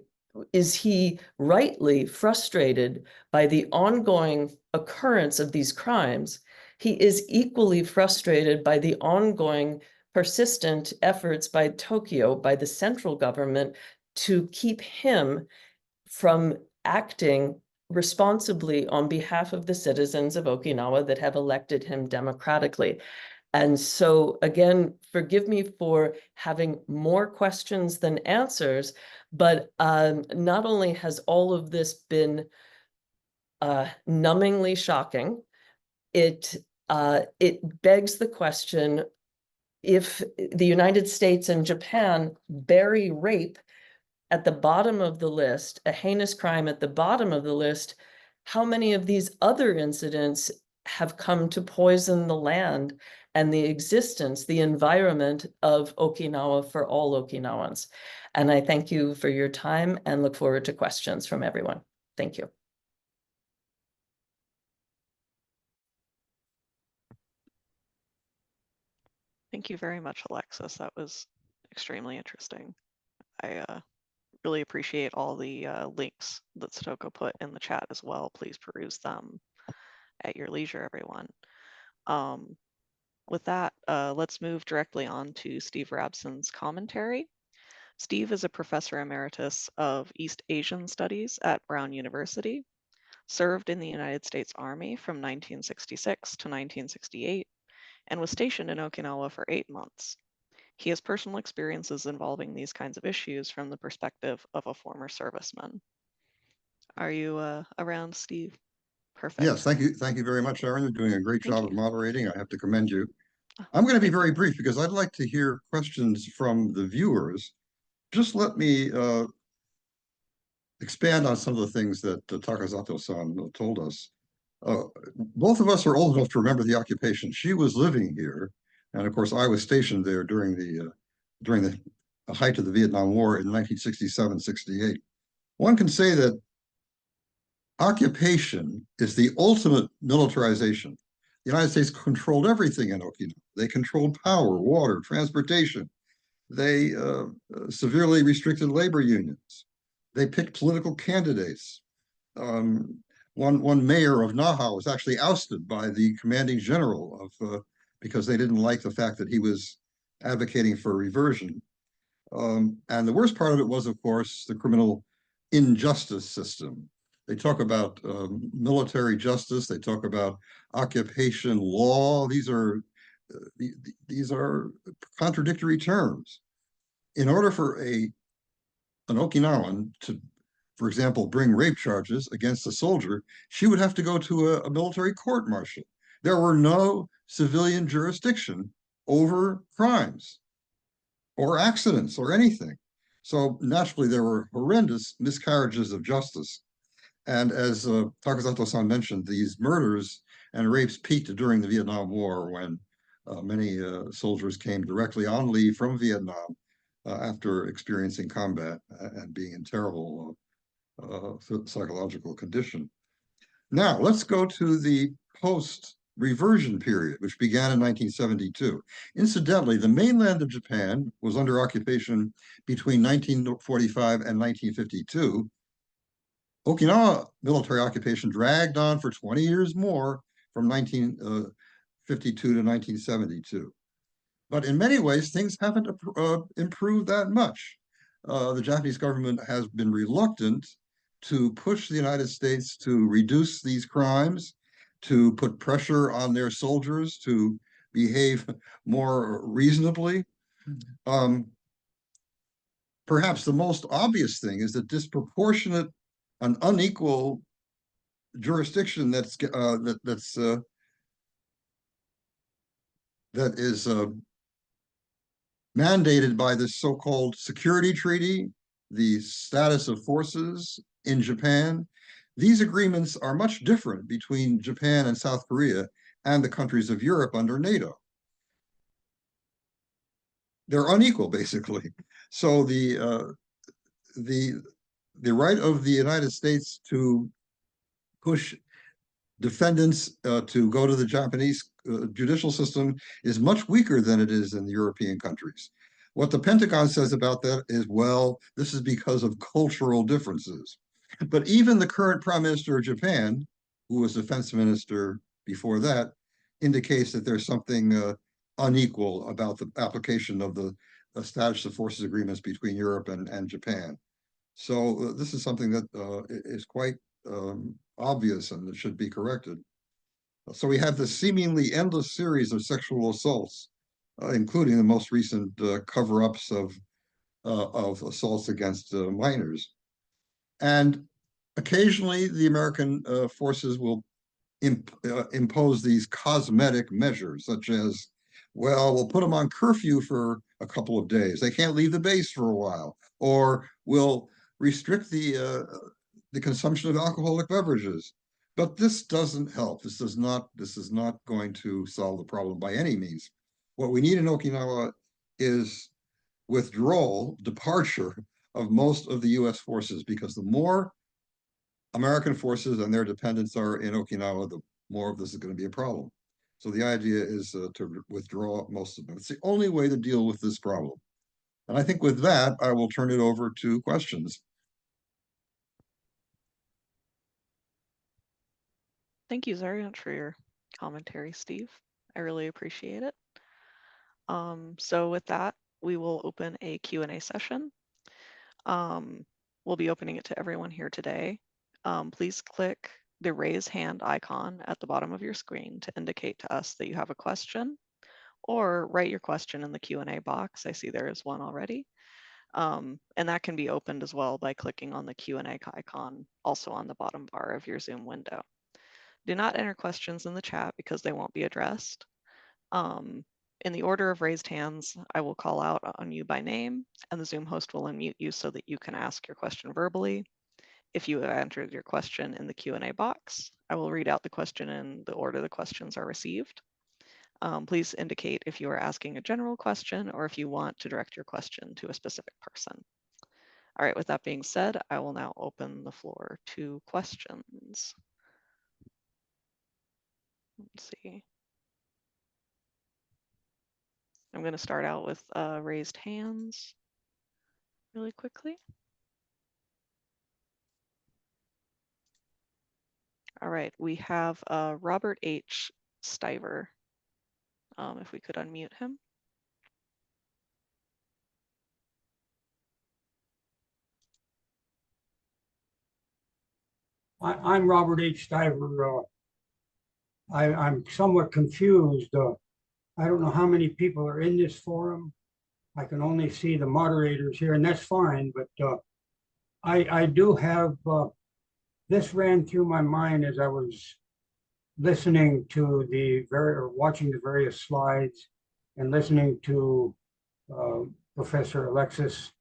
is he rightly frustrated by the ongoing occurrence of these crimes, he is equally frustrated by the ongoing persistent efforts by Tokyo, by the central government, to keep him from acting responsibly on behalf of the citizens of Okinawa that have elected him democratically. And so, again, forgive me for having more questions than answers, but not only has all of this been numbingly shocking, it begs the question, if the United States and Japan bury rape at the bottom of the list, a heinous crime at the bottom of the list, how many of these other incidents have come to poison the land and the existence, the environment of Okinawa for all Okinawans? And I thank you for your time and look forward to questions from everyone. Thank you. Thank you very much, Alexis. That was extremely interesting. I really appreciate all the links that Satoko put in the chat as well. Please peruse them at your leisure, everyone. With that, let's move directly on to Steve Rabson's commentary. Steve is a professor emeritus of East Asian Studies at Brown University, served in the United States Army from 1966 to 1968, and was stationed in Okinawa for 8 months. He has personal experiences involving these kinds of issues from the perspective of a former serviceman. Are you around, Steve? Perfect. Yes, thank you. Thank you very much, Aaron. You're doing a great job of moderating. I have to commend you. Oh, I'm going to be very brief because I'd like to hear questions from the viewers. Just let me expand on some of the things that Takazato-san told us. Both of us are old enough to remember the occupation. She was living here, and of course, I was stationed there during the height of the Vietnam War in 1967-68. One can say that occupation is the ultimate militarization. The United States controlled everything in Okinawa. They controlled power, water, transportation. They severely restricted labor unions. They picked political candidates. One mayor of Naha was actually ousted by the commanding general because they didn't like the fact that he was advocating for reversion. And the worst part of it was, of course, the criminal injustice system. They talk about military justice. They talk about occupation law. These are contradictory terms. In order for an Okinawan to, for example, bring rape charges against a soldier, she would have to go to a military court-martial. There were no civilian jurisdiction over crimes or accidents or anything. So naturally, there were horrendous miscarriages of justice. And as Takasato-san mentioned, these murders and rapes peaked during the Vietnam War when many soldiers came directly on leave from Vietnam after experiencing combat and being in terrible psychological condition. Now, let's go to the post-reversion period, which began in 1972. Incidentally, the mainland of Japan was under occupation between 1945 and 1952. Okinawa military occupation dragged on for 20 years more from 1952 to 1972. But in many ways, things haven't improved that much. The Japanese government has been reluctant to push the United States to reduce these crimes, to put pressure on their soldiers to behave more reasonably. Perhaps the most obvious thing is the disproportionate and unequal jurisdiction that is mandated by this so-called security treaty, the status of forces in Japan. These agreements are much different between Japan and South Korea and the countries of Europe under NATO. They're unequal, basically. So the right of the United States to push defendants to go to the Japanese judicial system is much weaker than it is in the European countries. What the Pentagon says about that is, well, this is because of cultural differences. But even the current Prime Minister of Japan, who was defense minister before that, indicates that there's something unequal about the application of the status of forces agreements between Europe and Japan. So this is something that is quite obvious and it should be corrected. So we have this seemingly endless series of sexual assaults, including the most recent cover-ups of assaults against minors. And occasionally the American forces will impose these cosmetic measures, such as, well, we'll put them on curfew for a couple of days. They can't leave the base for a while. Or we'll restrict the consumption of alcoholic beverages. But this doesn't help. This is not going to solve the problem by any means. What we need in Okinawa is withdrawal, departure of most of the US forces, because the more American forces and their dependents are in Okinawa, the more of this is going to be a problem. So the idea is to withdraw most of them. It's the only way to deal with this problem. And I think with that, I will turn it over to questions. Thank you very much for your commentary, Steve. I really appreciate it. So with that, we will open a Q&A session. We'll be opening it to everyone here today. Please click the raise hand icon at the bottom of your screen to indicate to us that you have a question, or write your question in the Q&A box. I see there is one already. And that can be opened as well by clicking on the Q&A icon, also on the bottom bar of your Zoom window. Do not enter questions in the chat because they won't be addressed. In the order of raised hands, I will call out on you by name, and the Zoom host will unmute you so that you can ask your question verbally. If you have entered your question in the Q&A box, I will read out the question in the order the questions are received. Please indicate if you are asking a general question or if you want to direct your question to a specific person. All right, with that being said, I will now open the floor to questions. Let's see. I'm going to start out with raised hands really quickly. All right, we have Robert H. Stiver. If we could unmute him. I'm Robert H. Stiver. I'm somewhat confused. I don't know how many people are in this forum. I can only see the moderators here, and that's fine, but I do have, this ran through my mind as I was listening to or watching the various slides and listening to Professor Alexis,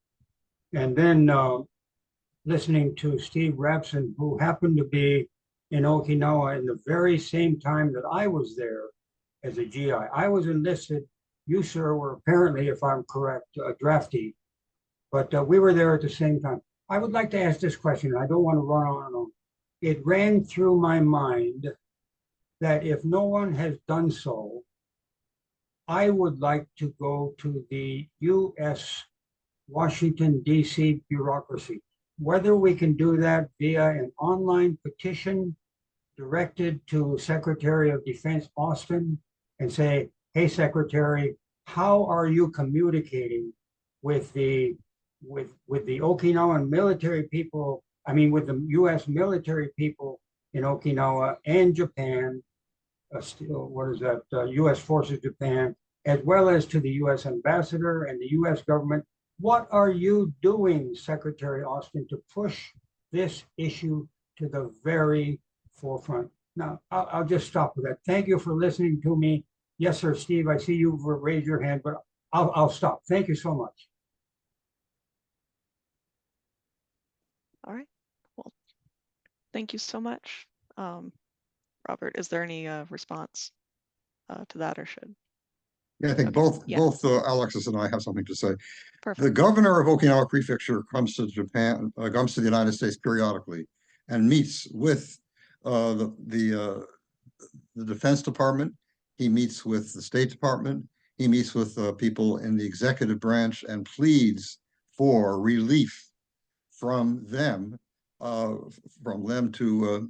and then listening to Steve Rapson, who happened to be in Okinawa in the very same time that I was there as a GI. I was enlisted. You, sir, were apparently, if I'm correct, a draftee, but we were there at the same time. I would like to ask this question. I don't want to run on and on. It ran through my mind that if no one has done so, I would like to go to the U.S. Washington, D.C. bureaucracy. Whether we can do that via an online petition directed to Secretary of Defense Austin and say, hey, Secretary, how are you communicating with the Okinawan military people, with the U.S. military people in Okinawa and Japan, U.S. Forces Japan, as well as to the U.S. ambassador and the U.S. government. What are you doing, Secretary Austin, to push this issue to the very forefront? Now, I'll just stop with that. Thank you for listening to me. Yes, sir, Steve, I see you've raised your hand, but I'll stop. Thank you so much. All right. Well, thank you so much. Robert, is there any response to that, or should? Yeah, I think Okay. both Alexis and I have something to say. Perfect. The governor of Okinawa Prefecture comes to Japan, comes to the United States periodically, and meets with the Defense Department. He meets with the State Department. He meets with people in the executive branch and pleads for relief from them to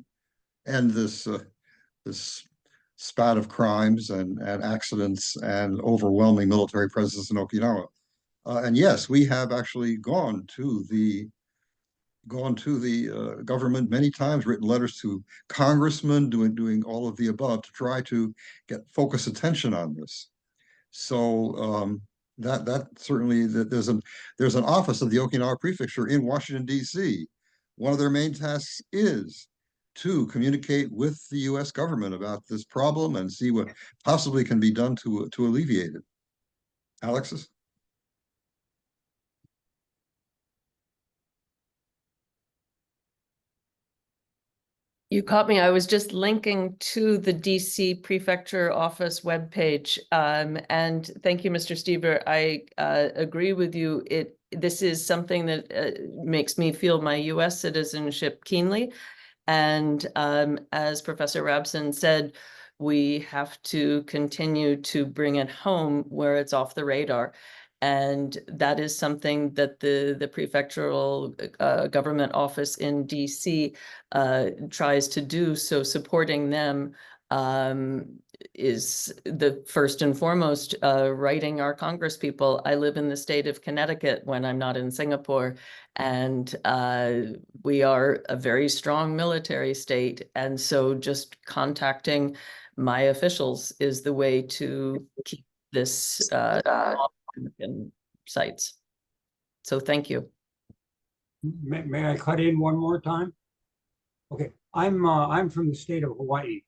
end this spat of crimes and accidents and overwhelming military presence in Okinawa. And yes, we have actually gone to the government many times, written letters to congressmen, doing all of the above to try to get focus attention on this. So that certainly there's an office of the Okinawa Prefecture in Washington, D.C. One of their main tasks is to communicate with the U.S. government about this problem and see what possibly can be done to alleviate it. Alexis? You caught me. I was just linking to the DC Prefecture Office webpage. And thank you, Mr. Stever. I agree with you. This is something that makes me feel my US citizenship keenly. And as Professor Rabson said, we have to continue to bring it home where it's off the radar. And that is something that the prefectural government office in DC tries to do. So supporting them is the first and foremost, writing our Congress people. I live in the state of Connecticut when I'm not in Singapore, and we are a very strong military state. And so just contacting my officials is the way to keep this in sites. So thank you. May I cut in one more time? Okay, I'm from the state of Hawaii,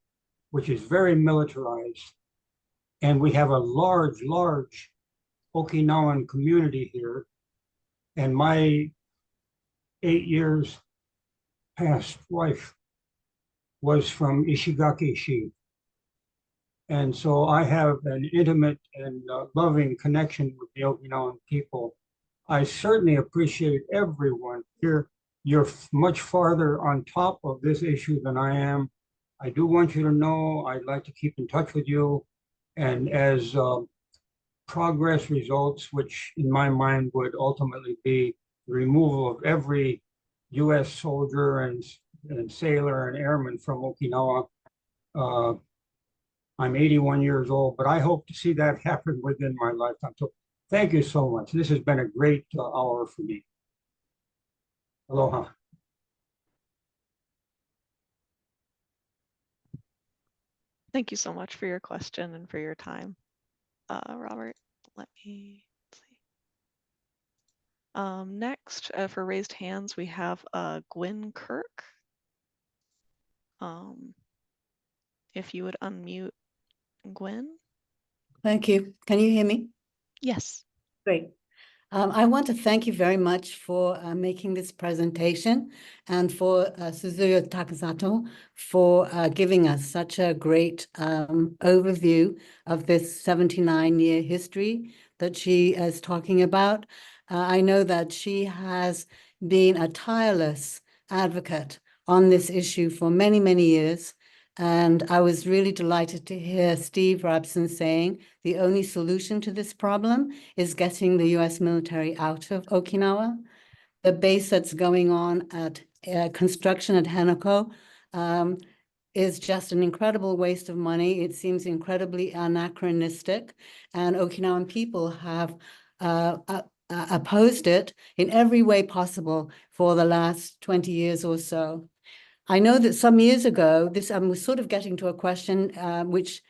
which is very militarized, and we have a large Okinawan community here. And my 8 years past wife was from Ishigaki-shi. And so I have an intimate and loving connection with the Okinawan people. I certainly appreciate everyone here. You're much farther on top of this issue than I am. I do want you to know I'd like to keep in touch with you. And as progress results, which in my mind would ultimately be the removal of every U.S. soldier and sailor and airman from Okinawa, I'm 81 years old, but I hope to see that happen within my lifetime. So thank you so much. This has been a great hour for me. Aloha. Thank you so much for your question and for your time, Robert. Let me see. Next, for raised hands, we have Gwyn Kirk. If you would unmute Gwyn. Thank you. Can you hear me? Yes. Great. I want to thank you very much for making this presentation and for Suzuyo Takasato for giving us such a great overview of this 79-year history that she is talking about. I know that she has been a tireless advocate on this issue for many, many years. And I was really delighted to hear Steve Robson saying the only solution to this problem is getting the US military out of Okinawa. The base that's going on at construction at Henoko is just an incredible waste of money. It seems incredibly anachronistic, and Okinawan people have opposed it in every way possible for the last 20 years or so. I know that some years ago, this was sort of getting to a question which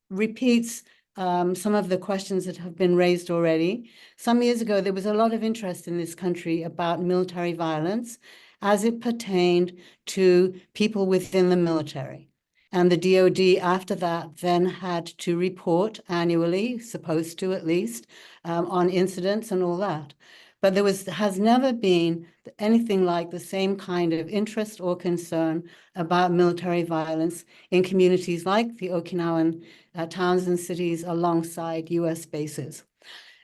repeats some of the questions that have been raised already. Some years ago, there was a lot of interest in this country about military violence as it pertained to people within the military. And the DoD after that then had to report annually, supposed to at least, on incidents and all that. But there has never been anything like the same kind of interest or concern about military violence in communities like the Okinawan towns and cities alongside US bases.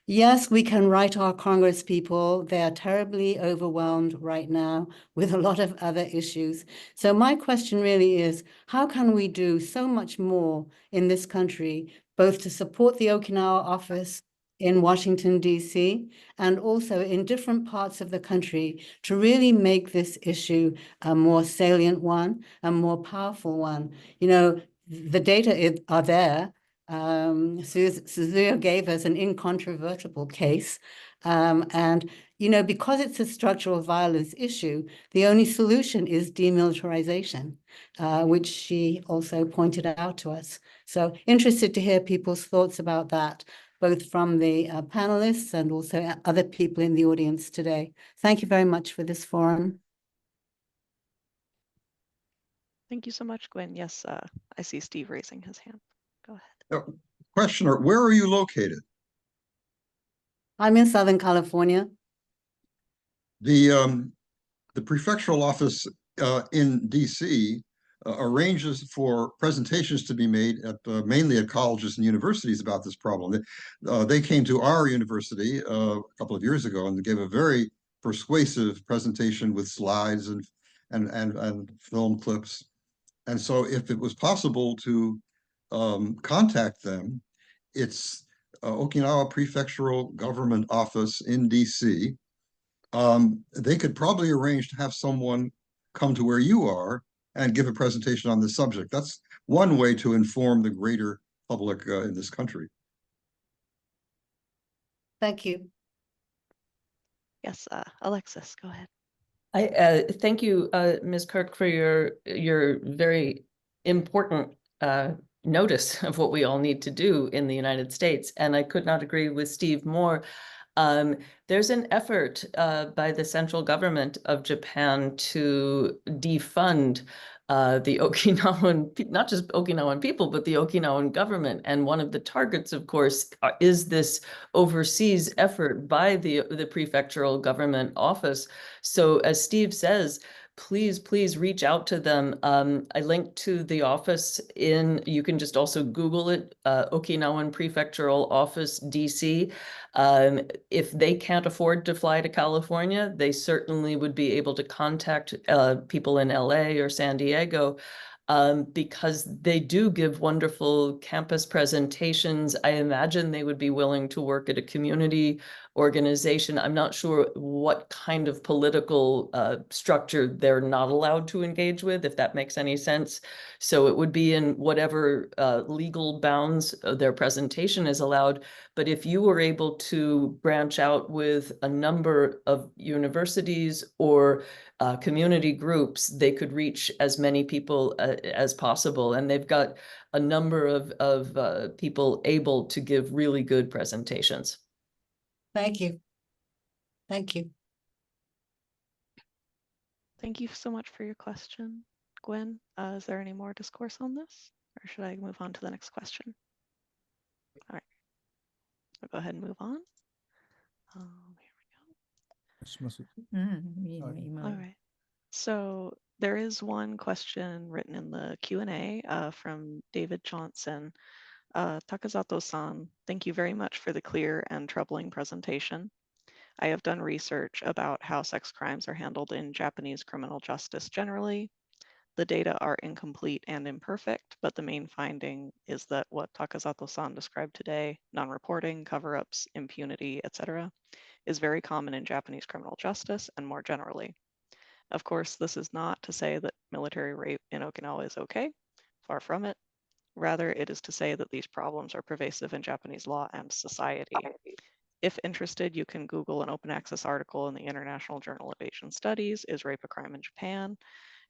Yes, we can write our Congress people. They are terribly overwhelmed right now with a lot of other issues. So my question really is, how can we do so much more in this country, both to support the Okinawa office in Washington, D.C., and also in different parts of the country to really make this issue a more salient one, a more powerful one? You know, the data are there. Suzuyo gave us an incontrovertible case. And, you know, because it's a structural violence issue, the only solution is demilitarization, which she also pointed out to us. So interested to hear people's thoughts about that, both from the panelists and also other people in the audience today. Thank you very much for this forum. Thank you so much, Gwyn. Yes, I see Steve raising his hand. Go ahead. Questioner, where are you located? I'm in Southern California. The prefectural office in DC arranges for presentations to be made at mainly at colleges and universities about this problem. They came to our university a couple of years ago and gave a very persuasive presentation with slides and film clips. And so if it was possible to contact them, it's Okinawa Prefectural Government office in DC. They could probably arrange to have someone come to where you are and give a presentation on this subject. That's one way to inform the greater public in this country. Thank you. Yes, Alexis, go ahead. I thank you, Ms. Kirk, for your very important notice of what we all need to do in the United States. And I could not agree with Steve more. There's an effort by the central government of Japan to defund the Okinawan, not just Okinawan people, but the Okinawan government. And one of the targets, of course, is this overseas effort by the prefectural government office. So as Steve says, please reach out to them. I linked to the office you can just also Google it, Okinawan Prefectural Office, DC. If they can't afford to fly to California, they certainly would be able to contact people in LA or San Diego, because they do give wonderful campus presentations. I imagine they would be willing to work at a community organization. I'm not sure what kind of political structure they're not allowed to engage with, if that makes any sense. So it would be in whatever legal bounds their presentation is allowed. But if you were able to branch out with a number of universities or community groups, they could reach as many people as possible. And they've got a number of people able to give really good presentations. Thank you. Thank you. Thank you so much for your question, Gwen. Is there any more discourse on this, or should I move on to the next question? All right, I'll go ahead and move on. Here we go. All right. So there is one question written in the Q&A from David Johnson. Takazato-san, thank you very much for the clear and troubling presentation. I have done research about how sex crimes are handled in Japanese criminal justice generally. The data are incomplete and imperfect, but the main finding is that what Takazato-san described today, non-reporting, cover-ups, impunity, etc., is very common in Japanese criminal justice and more generally. Of course, this is not to say that military rape in Okinawa is okay, far from it. Rather, it is to say that these problems are pervasive in Japanese law and society. If interested, you can Google an open access article in the International Journal of Asian Studies, Is Rape a Crime in Japan?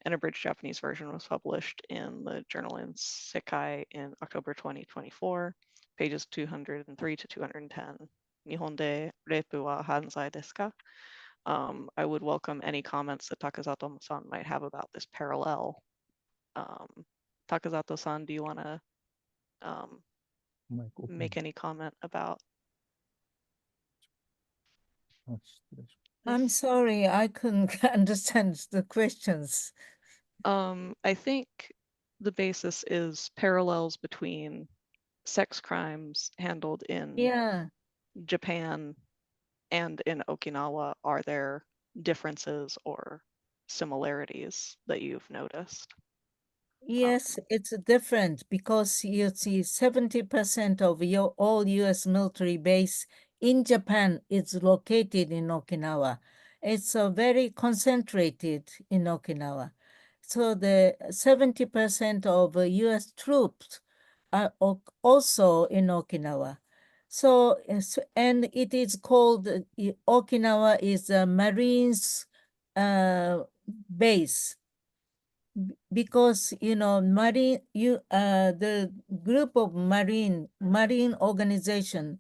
An abridged Japanese version was published in the journal in Sekai in October 2024, pages 203 to 210. Nihon de reipu wa hanzai desu ka? I would welcome any comments that Takazato-san might have about this parallel. Takazato-san, do you want to make any comment about I'm this? sorry, I couldn't understand the questions. I think the basis is parallels between sex crimes handled in Yeah, Japan and in Okinawa. Are there differences or similarities that you've noticed? yes, it's different because you see 70% of all US military base in Japan is located in Okinawa. It's very concentrated in Okinawa. So the 70% of US troops are also in Okinawa. So, and it is called, Okinawa is a Marines base because, Marine, the group of Marine organization,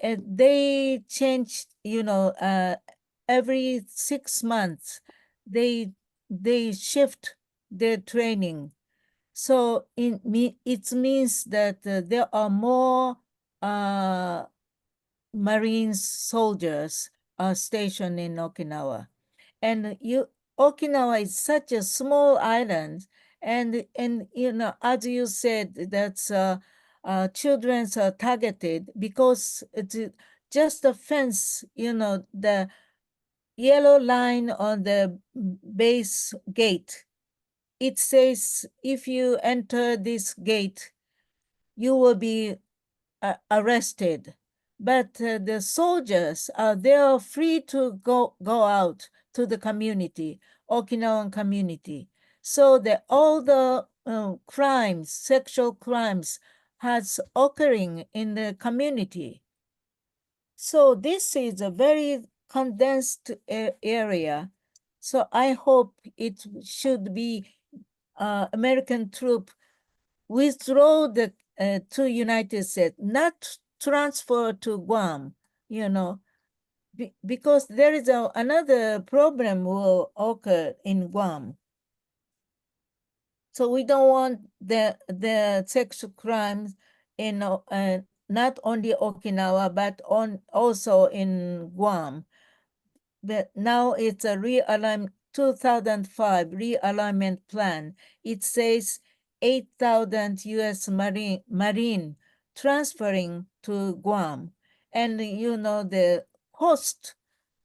they change, every 6 months, they shift their training. So it means that there are more Marines soldiers are stationed in Okinawa. And Okinawa is such a small island, and as you said, that's children are targeted because it's just a fence, the yellow line on the base gate. It says if you enter this gate, you will be arrested. But the soldiers they are free to go out to the community, Okinawan community. So that all the crimes, sexual crimes, has occurring in the community. So this is a very condensed area. So I hope it should be American troop withdraw to United States, not transfer to Guam, because there is another problem will occur in Guam. So we don't want the sexual crimes in not only Okinawa but also in Guam. But now it's a 2005 realignment plan. It says 8,000 US Marine transferring to Guam. And the cost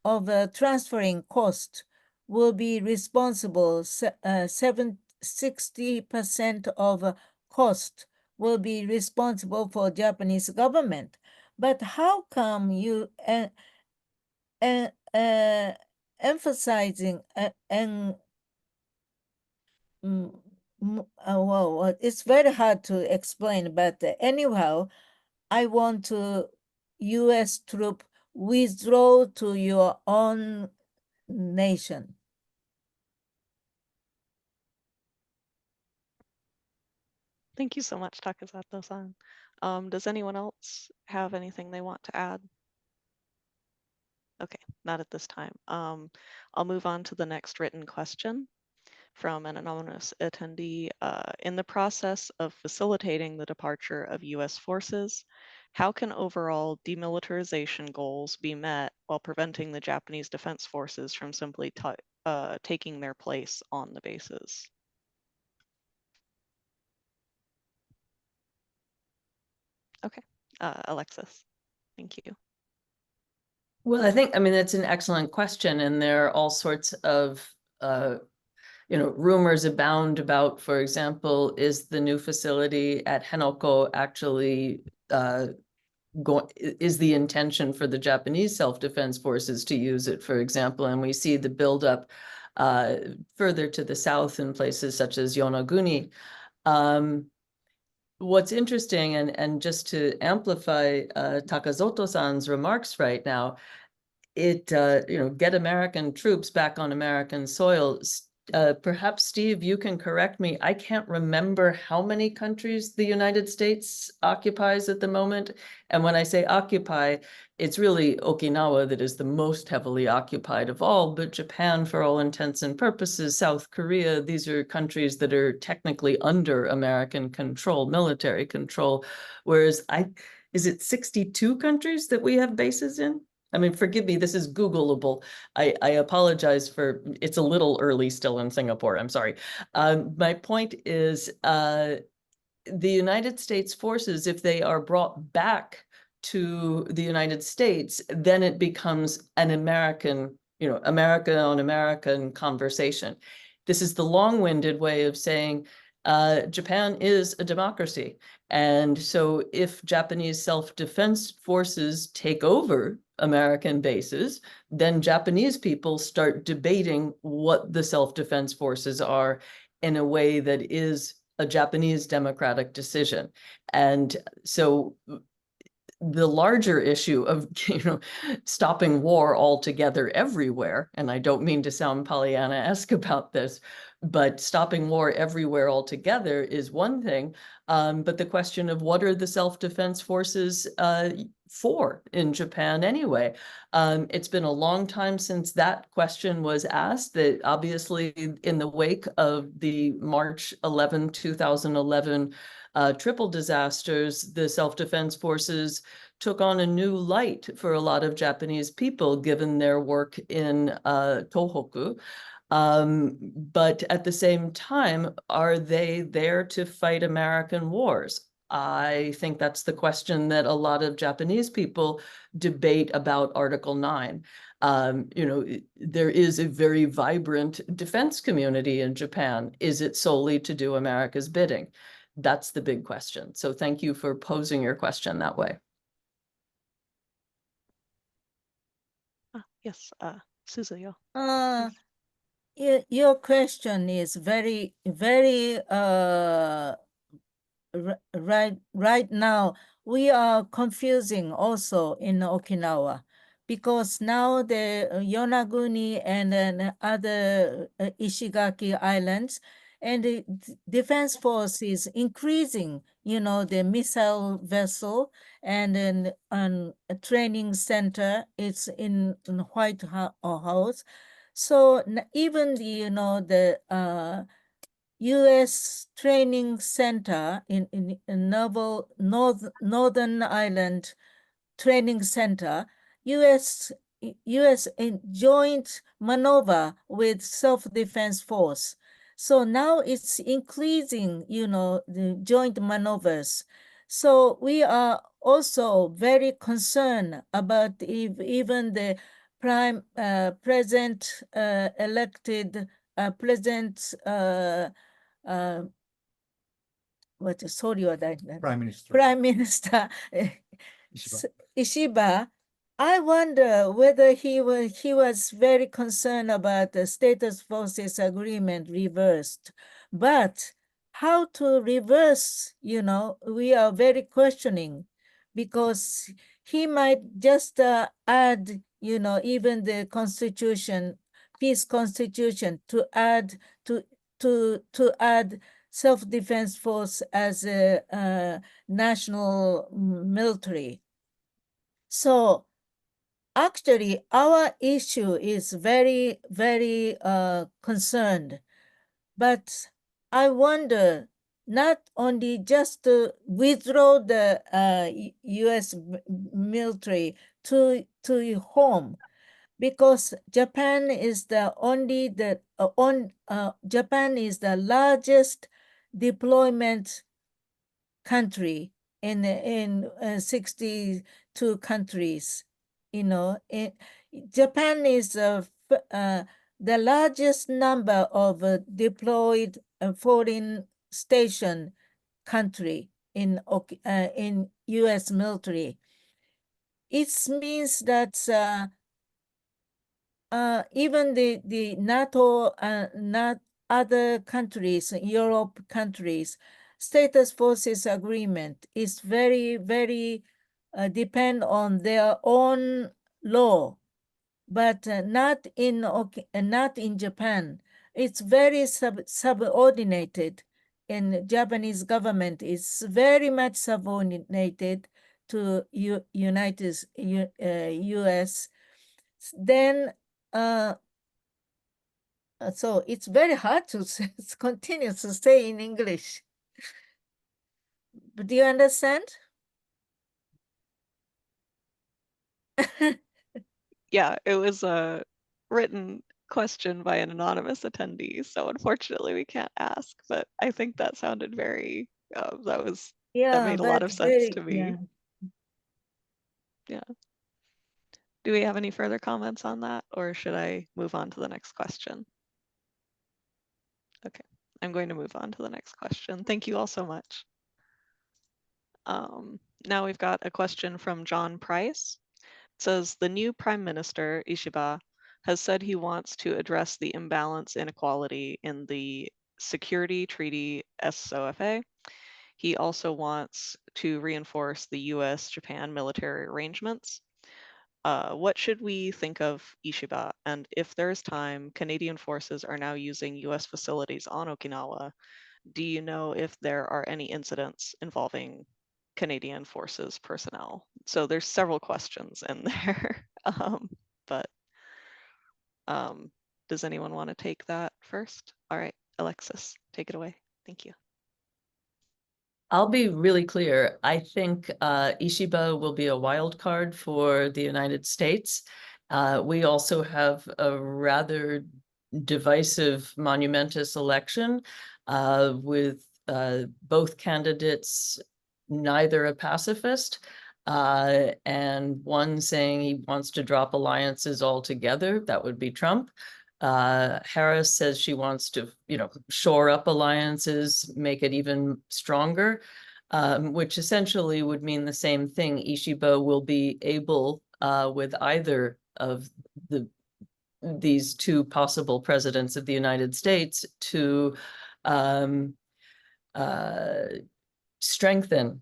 of transferring cost will be responsible, 60% of cost will be responsible for Japanese government. But how come you emphasizing and well, it's very hard to explain, but anyhow, I want to U.S. troop withdraw to your own nation. Thank you so much, Takasato-san. Does anyone else have anything they want to add? Okay, not at this time. I'll move on to the next written question from an anonymous attendee. In the process of facilitating the departure of US forces, how can overall demilitarization goals be met while preventing the Japanese defense forces from simply taking their place on the bases? Okay, Alexis, thank you. Well, I mean, that's an excellent question, and there are all sorts of rumors abound about, for example, is the new facility at Henoko actually is the intention for the Japanese self-defense forces to use it, for example, and we see the buildup further to the south in places such as Yonaguni. What's interesting, and just to amplify Takazoto-san's remarks right now, get American troops back on American soil. Perhaps, Steve, you can correct me. I can't remember how many countries the United States occupies at the moment. And when I say occupy, it's really Okinawa that is the most heavily occupied of all, but Japan, for all intents and purposes, South Korea, these are countries that are technically under American control, military control. Whereas is it 62 countries that we have bases in? I mean, forgive me, this is Googleable. I apologize it's a little early still in Singapore, I'm sorry. My point is the United States forces, if they are brought back to the United States, then it becomes an American, America on American conversation. This is the long-winded way of saying Japan is a democracy. And so if Japanese self-defense forces take over American bases, then Japanese people start debating what the self-defense forces are in a way that is a Japanese democratic decision. And so the larger issue of stopping war altogether everywhere, and I don't mean to sound Pollyanna-esque about this, but stopping war everywhere altogether is one thing. But the question of what are the self-defense forces for in Japan anyway? It's been a long time since that question was asked. That obviously in the wake of the March 11, 2011 triple disasters, the self-defense forces took on a new light for a lot of Japanese people, given their work in Tohoku. But at the same time, are they there to fight American wars? I think that's the question that a lot of Japanese people debate about Article 9. There is a very vibrant defense community in Japan. Is it solely to do America's bidding? That's the big question. So thank you for posing your question that way. Yes, Suzuyo. Your question is very, very right now. We are confusing also in Okinawa because now the Yonaguni and then other Ishigaki Islands and the defense force is increasing, the missile vessel and then a training center. It's in White House. So even the U.S. training center in Northern Ireland training center, U.S. in joint maneuver with self-defense force. So now it's increasing, the joint maneuvers. So we are also very concerned about even the present elected president Prime Minister Ishiba, I wonder whether he was very concerned about the status forces agreement reversed, but how to reverse, we are very questioning, because he might just add, even the constitution, peace constitution, to add self-defense force as a national military. So actually, our issue is very, very concerned. But I wonder, not only just to withdraw the U.S. military to home, because Japan is Japan is the largest deployment country in 62 countries. Japan is the largest number of deployed foreign station country in U.S. military. It means that even the NATO, not other countries, Europe countries, status forces agreement is very, very depend on their own law, but not in Japan. It's very subordinated, and Japanese government is very much subordinated to U.S. Then so it's very hard to continue to stay in English. But do you understand? Yeah, it was a written question by an anonymous attendee, so unfortunately we can't ask, but I think that sounded very, that made a lot of sense to me. Yeah. Do we have any further comments on that, or should I move on to the next question? Okay, I'm going to move on to the next question. Thank you all so much. Now we've got a question from John Price. It says, the new Prime Minister, Ishiba, has said he wants to address the imbalance inequality in the Security Treaty SOFA. He also wants to reinforce the US-Japan military arrangements. What should we think of Ishiba? And if there is time, Canadian forces are now using US facilities on Okinawa. Do you know if there are any incidents involving Canadian forces personnel? So there's several questions in there, but does anyone want to take that first? All right, Alexis, take it away. Thank you. I'll be really clear. I think Ishiba will be a wild card for the United States. We also have a rather divisive, monumentous election with both candidates, neither a pacifist, and one saying he wants to drop alliances altogether. That would be Trump. Harris says she wants to, shore up alliances, make it even stronger, which essentially would mean the same thing. Ishiba will be able, with either of these two possible presidents of the United States, to strengthen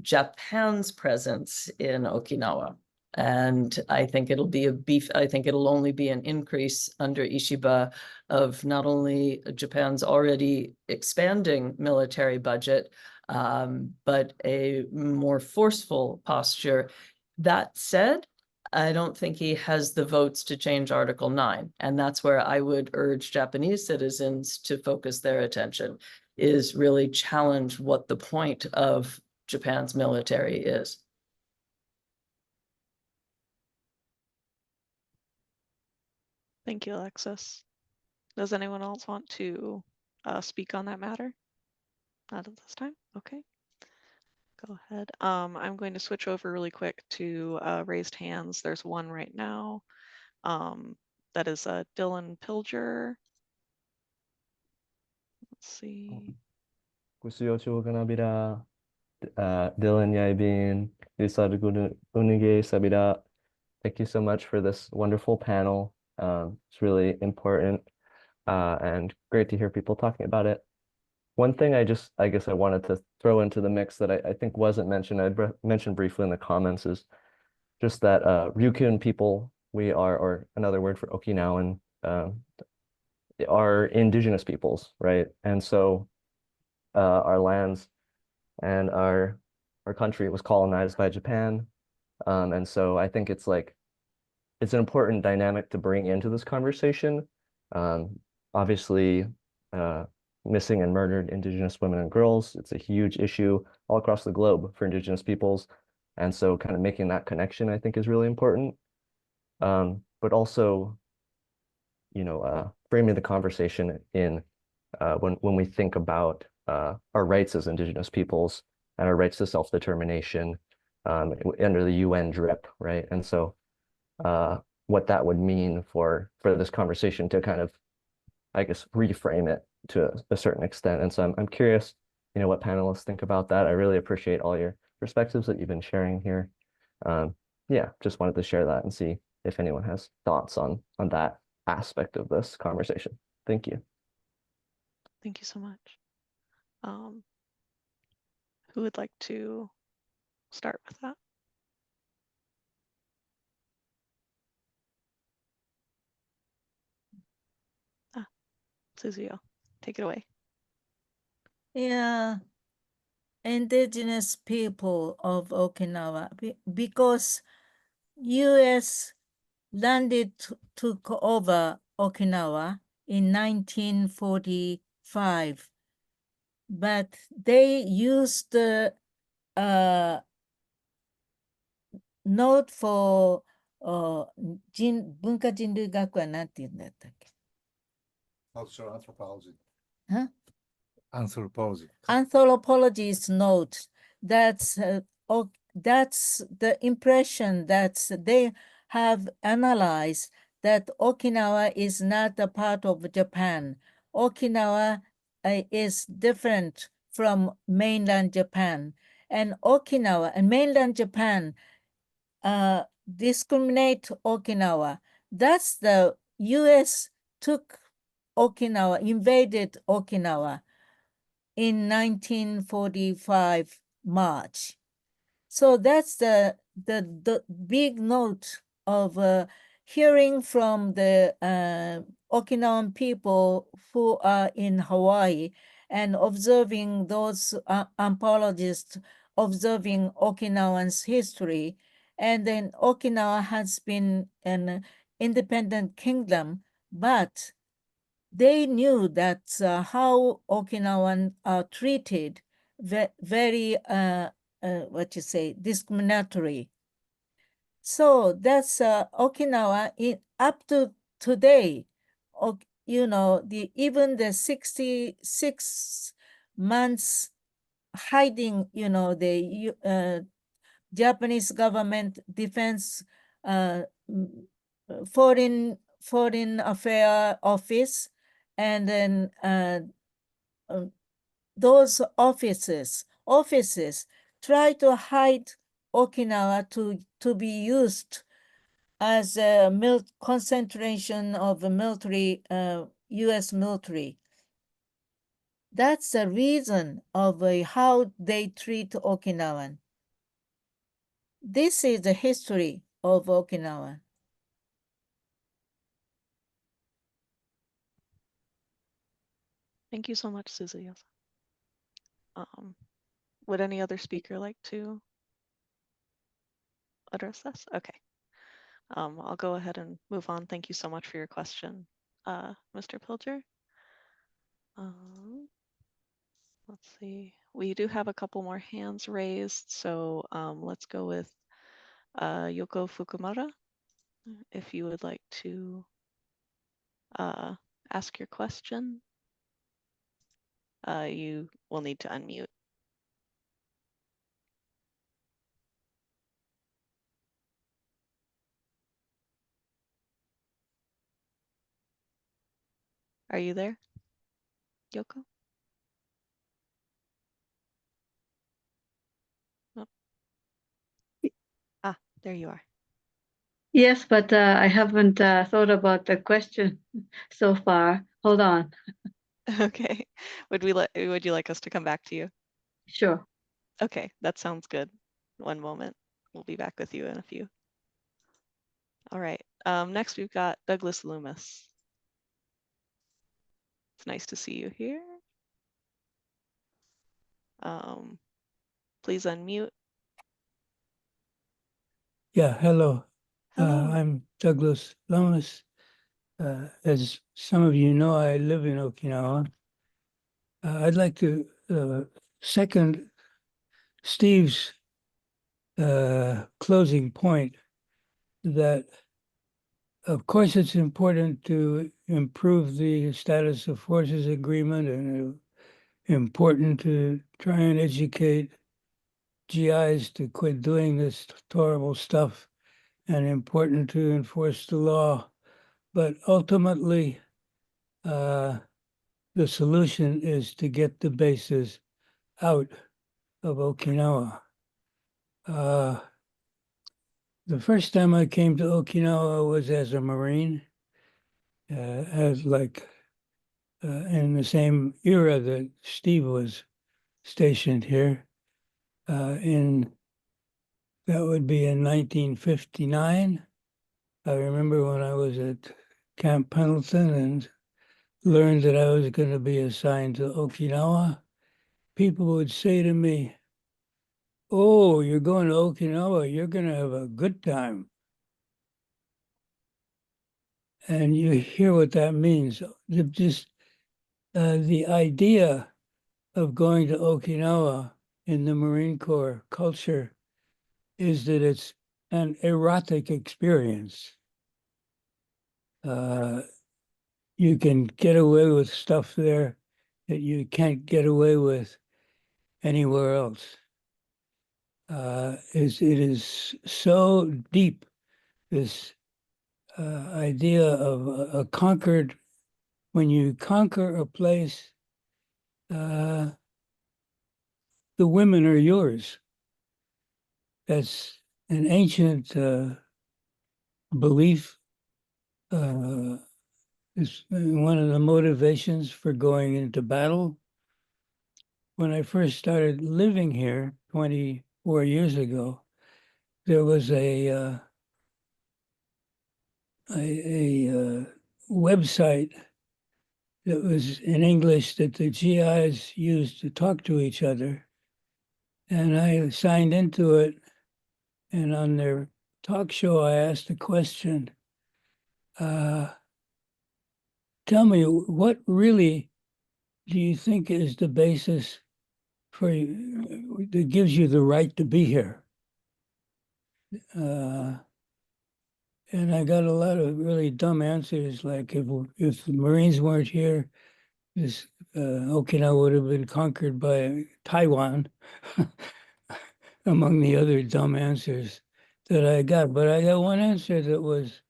Japan's presence in Okinawa. And I think it'll only be an increase under Ishiba of not only Japan's already expanding military budget, but a more forceful posture. That said, I don't think he has the votes to change Article 9. And that's where I would urge Japanese citizens to focus their attention, is really challenge what the point of Japan's military is. Thank you, Alexis. Does anyone else want to speak on that matter? Not at this time. Okay. Go ahead. I'm going to switch over really quick to raised hands. There's one right now. That is Dylan Pilger. Let's see. Gusto yo chuo ka na bida Dylan Yaibin, Usad Unige Sabida. Thank you so much for this wonderful panel. It's really important and great to hear people talking about it. One thing I guess I wanted to throw into the mix that I think wasn't mentioned, I mentioned briefly in the comments, is just that Ryukyu people, we are, or another word for Okinawan, are indigenous peoples, right? And so our lands and our country was colonized by Japan. And so I think it's like, it's an important dynamic to bring into this conversation. Obviously, missing and murdered Indigenous women and girls, it's a huge issue all across the globe for Indigenous peoples. And so kind of making that connection, I think, is really important. But also, you know, framing the conversation in when we think about our rights as Indigenous peoples and our rights to self-determination under the UN DRIP, right? And so what that would mean for this conversation to kind of, I guess, reframe it to a certain extent. And so I'm curious, you know, what panelists think about that. I really appreciate all your perspectives that you've been sharing here. Yeah, just wanted to share that and see if anyone has thoughts on that aspect of this conversation. Thank you. Thank you so much. Who would like to start with that? Suzuyo, take it away. Yeah, indigenous people of Okinawa, because U.S. landed took over Okinawa in 1945, but they used the note for 文化人類学はなんて言うんだったっけ Also anthropology. Huh? Anthropology. Anthropologist note that's the impression that they have analyzed that Okinawa is not a part of Japan. Okinawa is different from mainland Japan, and Okinawa and mainland Japan discriminate Okinawa. That's the U.S. took Okinawa, invaded Okinawa in 1945 March. So that's the big note of hearing from the Okinawan people who are in Hawaii and observing those anthropologists observing Okinawans' history. And then Okinawa has been an independent kingdom, but they knew that how Okinawan are treated very, discriminatory. So that's Okinawa up to today. You know, even the 66 months hiding, you know, the Japanese government defense foreign affair office, and then those offices try to hide Okinawa to be used as a concentration of the military, U.S. military. That's the reason of how they treat Okinawan. This is the history of Okinawa. Thank you so much, Suzuyo. Would any other speaker like to address this? Okay. I'll go ahead and move on. Thank you so much for your question, Mr. Pilger. Let's see. We do have a couple more hands raised, so let's go with Yoko Fukumura. If you would like to ask your question, you will need to unmute. Are you there, Yoko? There you are. Yes, but I haven't thought about the question so far. Hold on. Okay. Would you like us to come back to you? Sure. Okay, that sounds good. One moment. We'll be back with you in a few. All right. Next, we've got Douglas Loomis. It's nice to see you here. Please unmute. Yeah, hello. Hello. I'm Douglas Lomas. As some of you know, I live in Okinawa. I'd like to second Steve's closing point that, of course, it's important to improve the status of forces agreement and important to try and educate GIs to quit doing this horrible stuff and important to enforce the law. But ultimately, the solution is to get the bases out of Okinawa. The first time I came to Okinawa was as a Marine, in the same era that Steve was stationed here. That would be in 1959. I remember when I was at Camp Pendleton and learned that I was going to be assigned to Okinawa. People would say to me, "Oh, you're going to Okinawa, you're going to have a good time." And you hear what that means. Just the idea of going to Okinawa in the Marine Corps culture is that it's an erotic experience. You can get away with stuff there that you can't get away with anywhere else. It is so deep, this idea of a conquered, when you conquer a place, the women are yours. That's an ancient belief. It's one of the motivations for going into battle. When I first started living here 24 years ago, there was a website that was in English that the GIs used to talk to each other. And I signed into it. And on their talk show, I asked a question. Tell me, what really do you think is the basis for that gives you the right to be here? And I got a lot of really dumb answers, like if the Marines weren't here, this Okinawa would have been conquered by Taiwan, among the other dumb answers that I got. But I got one answer that was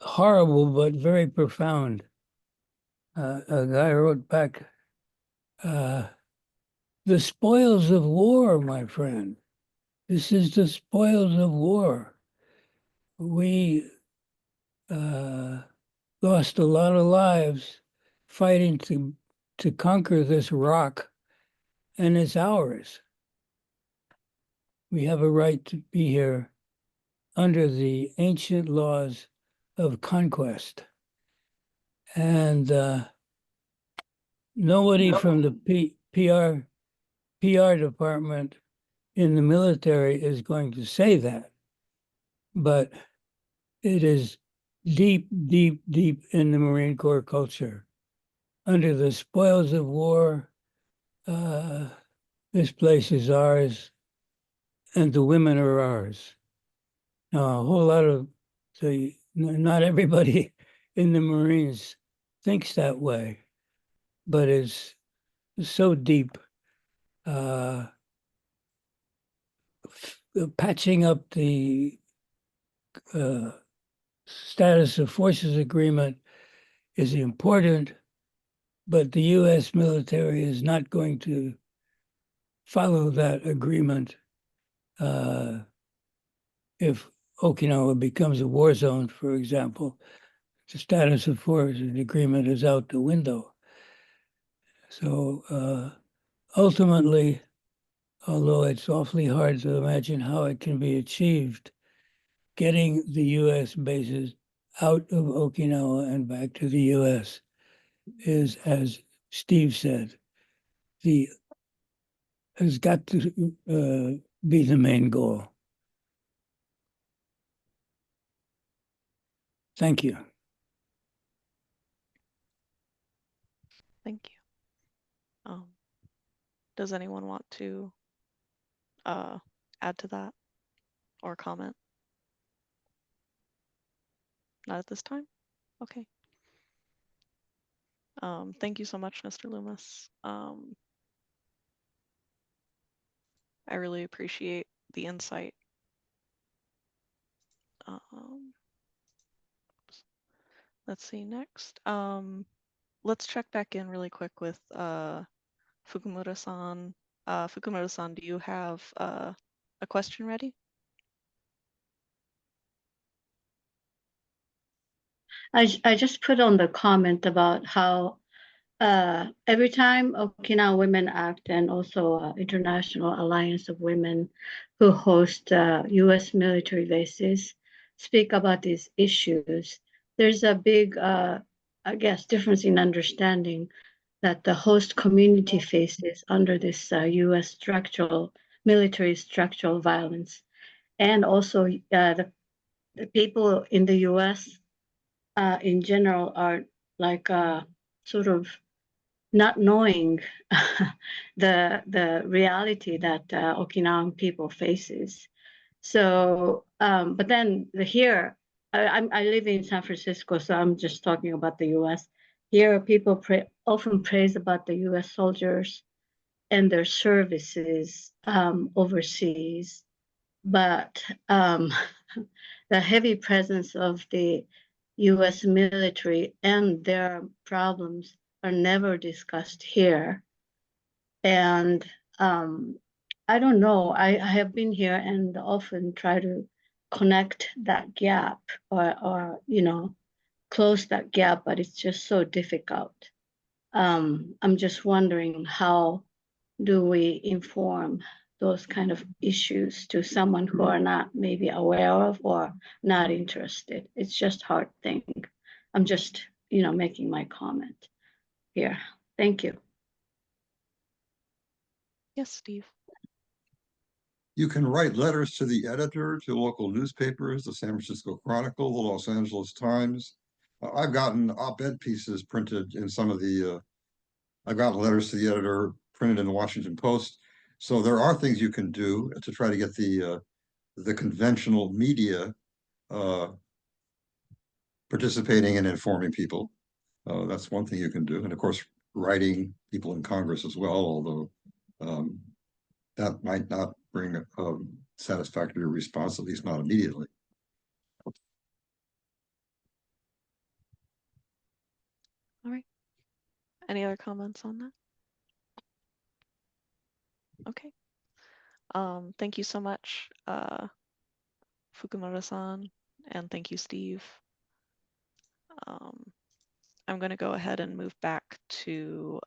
horrible, but very profound. A guy wrote back, the spoils of war, my friend. This is the spoils of war. We lost a lot of lives fighting to conquer this rock, and it's ours. We have a right to be here under the ancient laws of conquest. And nobody from the PR department in the military is going to say that, but it is deep, deep, deep in the Marine Corps culture. Under the spoils of war, this place is ours, and the women are ours. Now, a whole lot of, not everybody in the Marines thinks that way, but it's so deep. Patching up the status of forces agreement is important, but the U.S. military is not going to follow that agreement if Okinawa becomes a war zone, for example, the status of forces agreement is out the window. So ultimately, although it's awfully hard to imagine how it can be achieved, getting the U.S. bases out of Okinawa and back to the U.S. is, as Steve said, has got to be the main goal. Thank you. Thank you. Does anyone want to add to that or comment? Not at this time? Okay. Thank you so much, Mr. Loomis. I really appreciate the insight. Let's see next. Let's check back in really quick with Fukumura-san. Fukumura-san, do you have a question ready? I just put on the comment about how every time Okinawa Women Act and also International Alliance of Women who host U.S. military bases speak about these issues, there's a big, I guess, difference in understanding that the host community faces under this U.S. military structural violence. And also the people in the U.S. In general are like sort of not knowing the reality that Okinawan people faces. So, but then here, I live in San Francisco, so I'm just talking about the U.S. Here, people often praise about the U.S. soldiers and their services overseas, but the heavy presence of the U.S. military and their problems are never discussed here. And I don't know, I have been here and often try to connect that gap or close that gap, but it's just so difficult. I'm just wondering, how do we inform those kind of issues to someone who are not maybe aware of or not interested? It's just hard thing. I'm just, making my comment here. Thank you. Yes, Steve. You can write letters to the editor, to local newspapers, the San Francisco Chronicle, the Los Angeles Times. I've gotten op-ed pieces printed in some of the, I've gotten letters to the editor printed in the Washington Post. So there are things you can do to try to get the conventional media participating and informing people. That's one thing you can do. And of course, writing people in Congress as well, although that might not bring a satisfactory response, at least not immediately. All right. Any other comments on that? Okay. Thank you so much, Fukumura-san, and thank you, Steve. I'm going to go ahead and move back to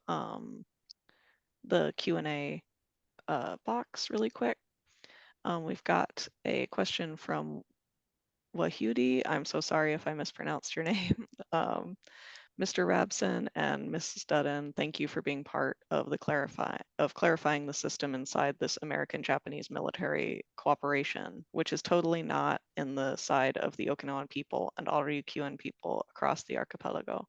the Q&A box really quick. We've got a question from Wahudi. I'm so sorry if I mispronounced your name. Mr. Rabson and Mrs. Dudden, thank you for being part of the clarifying the system inside this American-Japanese military cooperation, which is totally not in the side of the Okinawan people and all Ryukyuan people across the archipelago.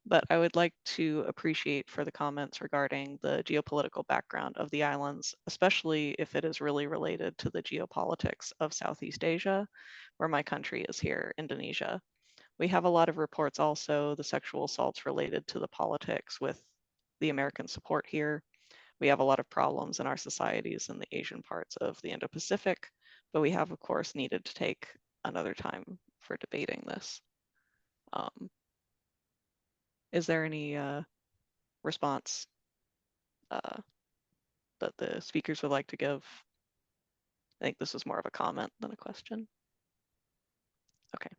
But I would like to appreciate for the comments regarding the geopolitical background of the islands, especially if it is really related to the geopolitics of Southeast Asia, where my country is here, Indonesia. We have a lot of reports also, the sexual assaults related to the politics with the American support here. We have a lot of problems in our societies in the Asian parts of the Indo-Pacific, but we have, of course, needed to take another time for debating this. Is there any response that the speakers would like to give? I think this was more of a comment than a question. Okay.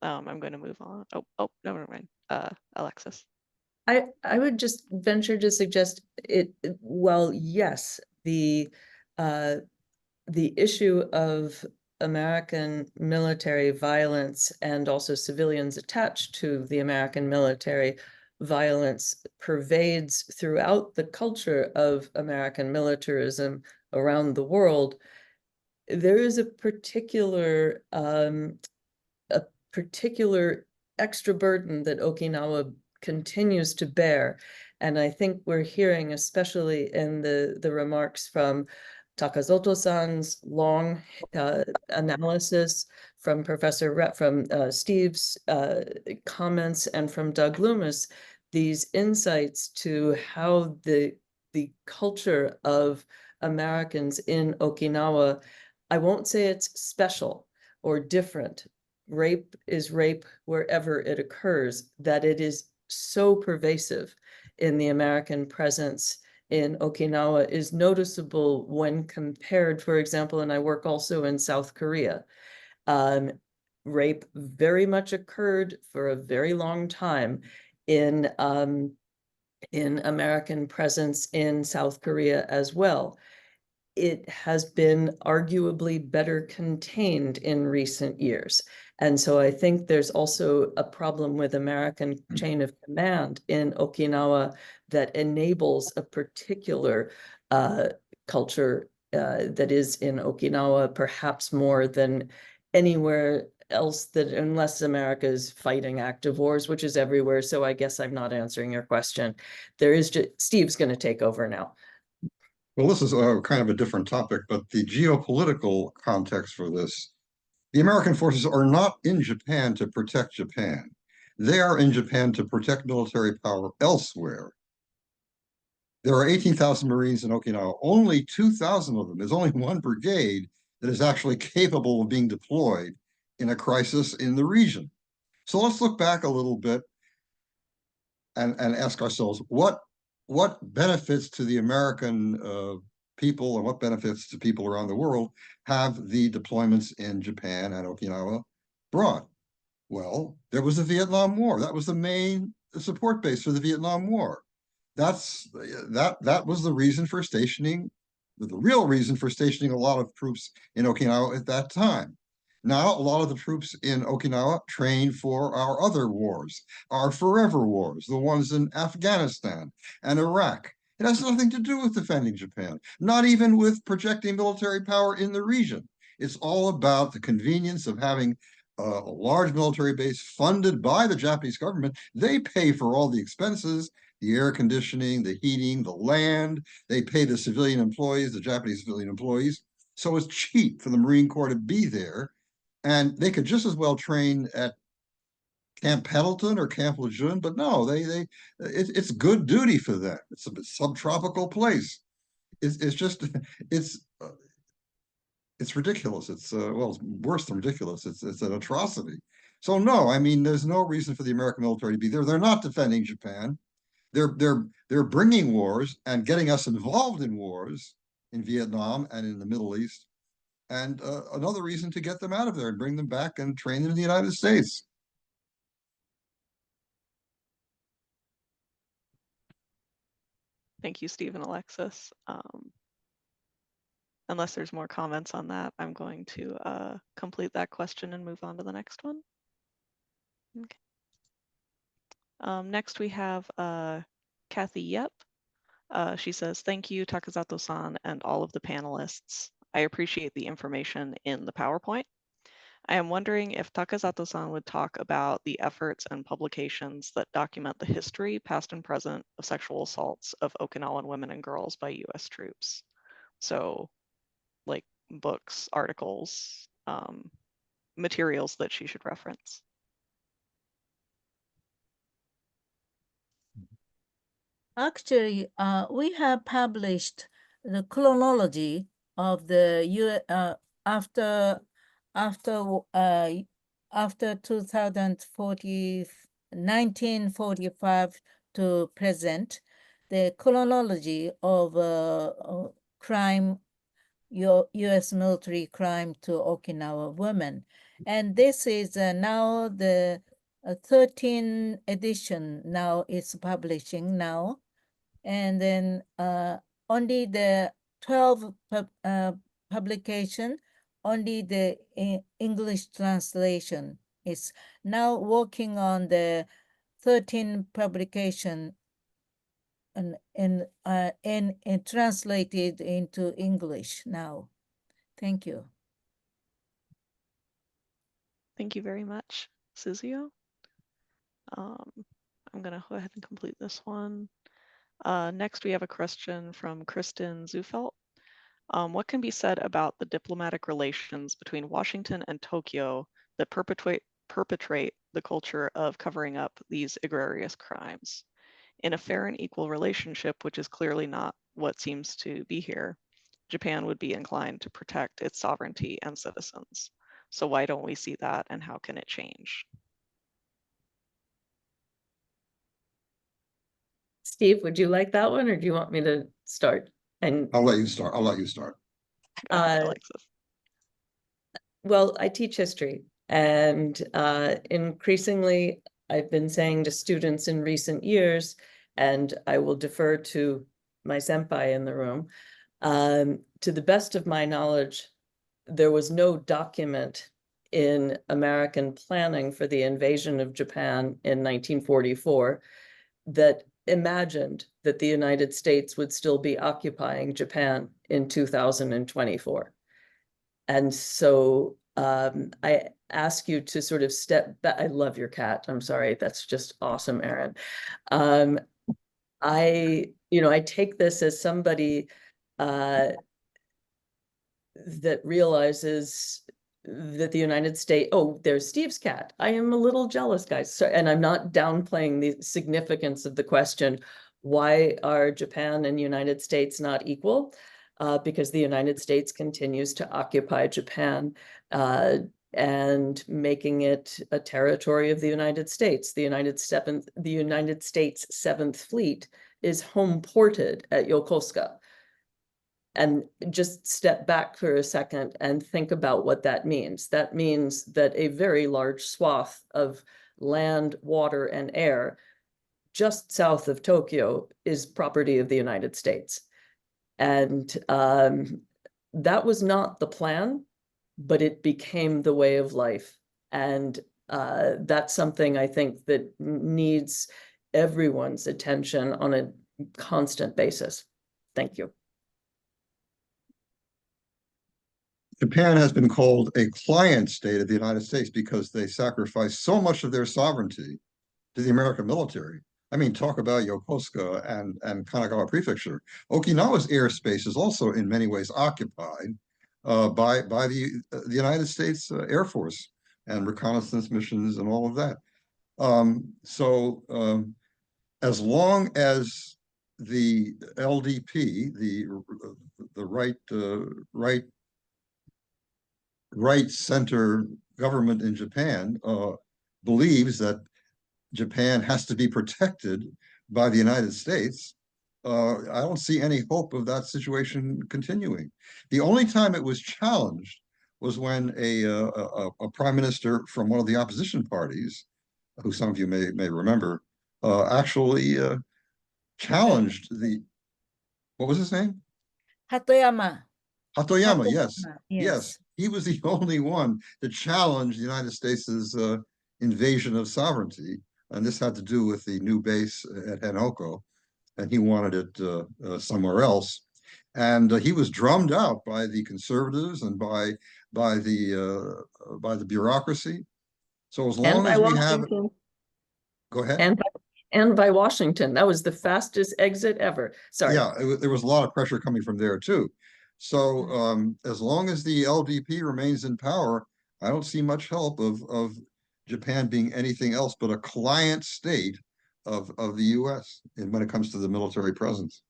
I'm going to move on. Oh, no, never mind. Alexis. I would just venture to suggest well, yes, the issue of American military violence and also civilians attached to the American military violence pervades throughout the culture of American militarism around the world. There is a particular extra burden that Okinawa continues to bear. And I think we're hearing, especially in the remarks from Takazoto-san's long analysis, from Steve's comments, and from Doug Loomis, these insights to how the culture of Americans in Okinawa, I won't say it's special or different. Rape is rape wherever it occurs, that it is so pervasive in the American presence in Okinawa is noticeable when compared, for example, and I work also in South Korea. Rape very much occurred for a very long time in American presence in South Korea as well. It has been arguably better contained in recent years. And so I think there's also a problem with American chain of command in Okinawa that enables a particular culture that is in Okinawa, perhaps more than anywhere else, that unless America is fighting active wars, which is everywhere. So I guess I'm not answering your question. There is just, Steve's going to take over now. Well, this is kind of a different topic, but the geopolitical context for this, the American forces are not in Japan to protect Japan. They are in Japan to protect military power elsewhere. There are 18,000 Marines in Okinawa. Only 2,000 of them, there's only one brigade that is actually capable of being deployed in a crisis in the region. So let's look back a little bit and ask ourselves, what benefits to the American people and what benefits to people around the world have the deployments in Japan and Okinawa brought? Well, there was the Vietnam War. That was the main support base for the Vietnam War. That was the reason for stationing, the real reason for stationing a lot of troops in Okinawa at that time. Now, a lot of the troops in Okinawa train for our other wars, our forever wars, the ones in Afghanistan and Iraq. It has nothing to do with defending Japan, not even with projecting military power in the region. It's all about the convenience of having a large military base funded by the Japanese government. They pay for all the expenses, the air conditioning, the heating, the land. They pay the civilian employees, the Japanese civilian employees. So it's cheap for the Marine Corps to be there. And they could just as well train at Camp Pendleton or Camp Lejeune, but no, it's good duty for them. It's a subtropical place. It's just it's ridiculous. It's well, it's worse than ridiculous. It's an atrocity. So no, I mean, there's no reason for the American military to be there. They're not defending Japan. They're bringing wars and getting us involved in wars in Vietnam and in the Middle East. And another reason to get them out of there and bring them back and train them in the United States. Thank you, Steve and Alexis. Unless there's more comments on that, I'm going to complete that question and move on to the next one. Okay. Next we have Kathy Yep. She says, thank you, Takazato-san, and all of the panelists. I appreciate the information in the PowerPoint. I am wondering if Takazato-san would talk about the efforts and publications that document the history, past and present, of sexual assaults of Okinawan women and girls by US troops. So, like books, articles, materials that she should reference. Actually, we have published the chronology of the after 1945 to present, the chronology of crime U.S. military crime to Okinawa women. And this is now the 13th edition now is publishing now. And then only the 12 publication, only the English translation is now working on the 13 publication and translated into English now. Thank you. Thank you very much, Suzuyo. I'm gonna go ahead and complete this one. Next, we have a question from Kristen Zufelt. What can be said about the diplomatic relations between Washington and Tokyo that perpetrate the culture of covering up these egregious crimes? In a fair and equal relationship, which is clearly not what seems to be here, Japan would be inclined to protect its sovereignty and citizens. So why don't we see that, and how can it change? Steve, would you like that one, or do you want me to start? And I'll let you start. I'll let you start. Go ahead, Alexis. well, I teach history, and increasingly I've been saying to students in recent years, and I will defer to my senpai in the room, to the best of my knowledge, there was no document in American planning for the invasion of Japan in 1944 that imagined that the United States would still be occupying Japan in 2024. And so I ask you to sort of step back. I love your cat. I'm sorry. That's just awesome, Erin. I take this as somebody that realizes that the United States, oh, there's Steve's cat. I am a little jealous, guys. So, and I'm not downplaying the significance of the question, why are Japan and United States not equal? Because the United States continues to occupy Japan and making it a territory of the United States. The United States 7th Fleet is home ported at Yokosuka. And just step back for a second and think about what that means. That means that a very large swath of land, water, and air just south of Tokyo is property of the United States. And that was not the plan, but it became the way of life. And that's something I think that needs everyone's attention on a constant basis. Thank you. Japan has been called a client state of the United States because they sacrifice so much of their sovereignty to the American military. I mean, talk about Yokosuka and Kanagawa Prefecture. Okinawa's airspace is also in many ways occupied by the United States Air Force and reconnaissance missions and all of that. As long as the LDP, the right center government in Japan believes that Japan has to be protected by the United States, I don't see any hope of that situation continuing. The only time it was challenged was when a prime minister from one of the opposition parties, who some of you may remember, actually challenged what was his name? Hatoyama. Hatoyama, yes. Yes. He was the only one to challenge the United States' invasion of sovereignty. And this had to do with the new base at Henoko, and he wanted it somewhere else. And he was drummed out by the conservatives and by the bureaucracy. So as long as we have, go ahead. And by Washington, that was the fastest exit ever. Sorry. Yeah, there was a lot of pressure coming from there too. So as long as the LDP remains in power, I don't see much help of Japan being anything else but a client state of the US when it comes to the military presence.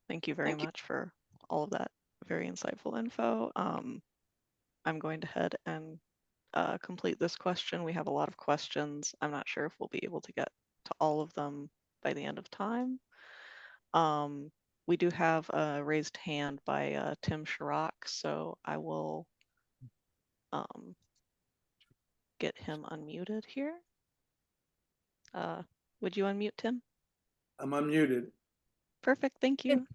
Thank you very much for all of that very insightful info. I'm going to head and complete this question. We have a lot of questions. I'm not sure if we'll be able to get to all of them by the end of time. We do have a raised hand by Tim Chirac, so I will get him unmuted here. Would you unmute, Tim? I'm unmuted. Perfect, thank you.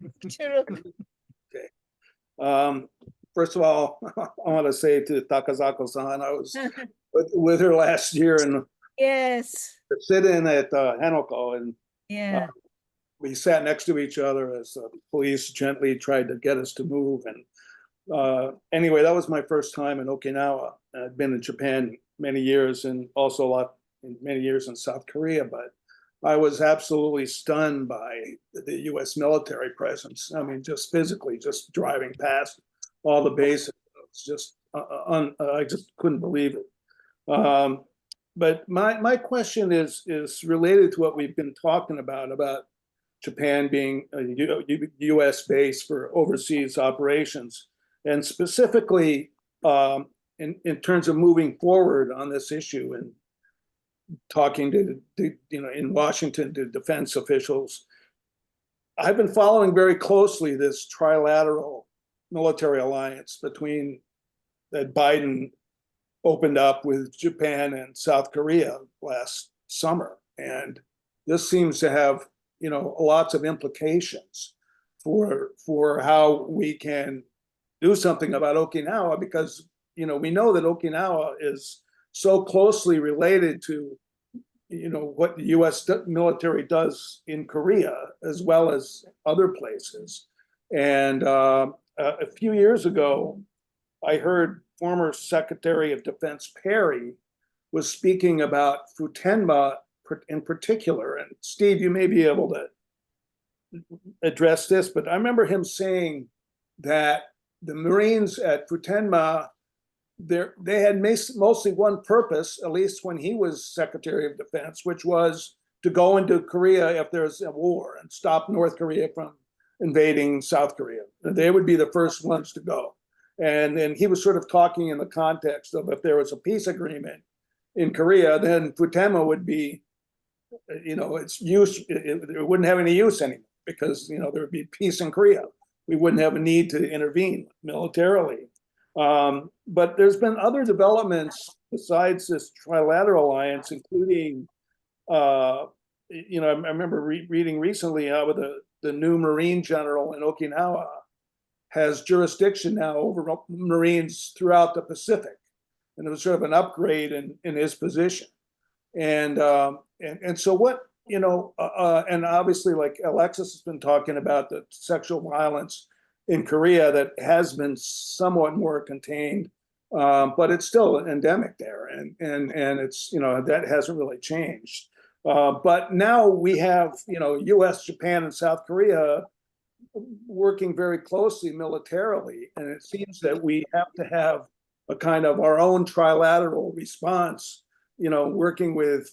First of all, I want to say to Takazako-san, I was with her last year and Yes. sit-in at Hanoko, and Yeah. we sat next to each other as the police gently tried to get us to move. And anyway, that was my first time in Okinawa. I'd been in Japan many years and also many years in South Korea, but I was absolutely stunned by the U.S. military presence. I mean, just physically, just driving past all the bases, it's just I just couldn't believe it. But my question is related to what we've been talking about Japan being a U.S. base for overseas operations, and specifically in terms of moving forward on this issue and talking to in Washington to defense officials. I've been following very closely this trilateral military alliance between that Biden opened up with Japan and South Korea last summer, and this seems to have lots of implications for how we can do something about Okinawa, because we know that Okinawa is so closely related to what the U.S. military does in Korea as well as other places. And a few years ago, I heard former Secretary of Defense Perry was speaking about Futenma in particular. And Steve, you may be able to address this, but I remember him saying that the Marines at Futenma, they had mostly one purpose, at least when he was Secretary of Defense, which was to go into Korea if there's a war and stop North Korea from invading South Korea. They would be the first ones to go. And then he was sort of talking in the context of if there was a peace agreement in Korea, then Futenma would be, its use, it wouldn't have any use anymore because, there would be peace in Korea. We wouldn't have a need to intervene militarily. But there's been other developments besides this trilateral alliance, including, I remember reading recently how the new Marine general in Okinawa has jurisdiction now over Marines throughout the Pacific, and it was sort of an upgrade in his position. And so what, and obviously, like Alexis has been talking about, the sexual violence in Korea that has been somewhat more contained, but it's still endemic there, and it's that hasn't really changed. But now we have U.S., Japan, and South Korea working very closely militarily, and it seems that we have to have a kind of our own trilateral response, working with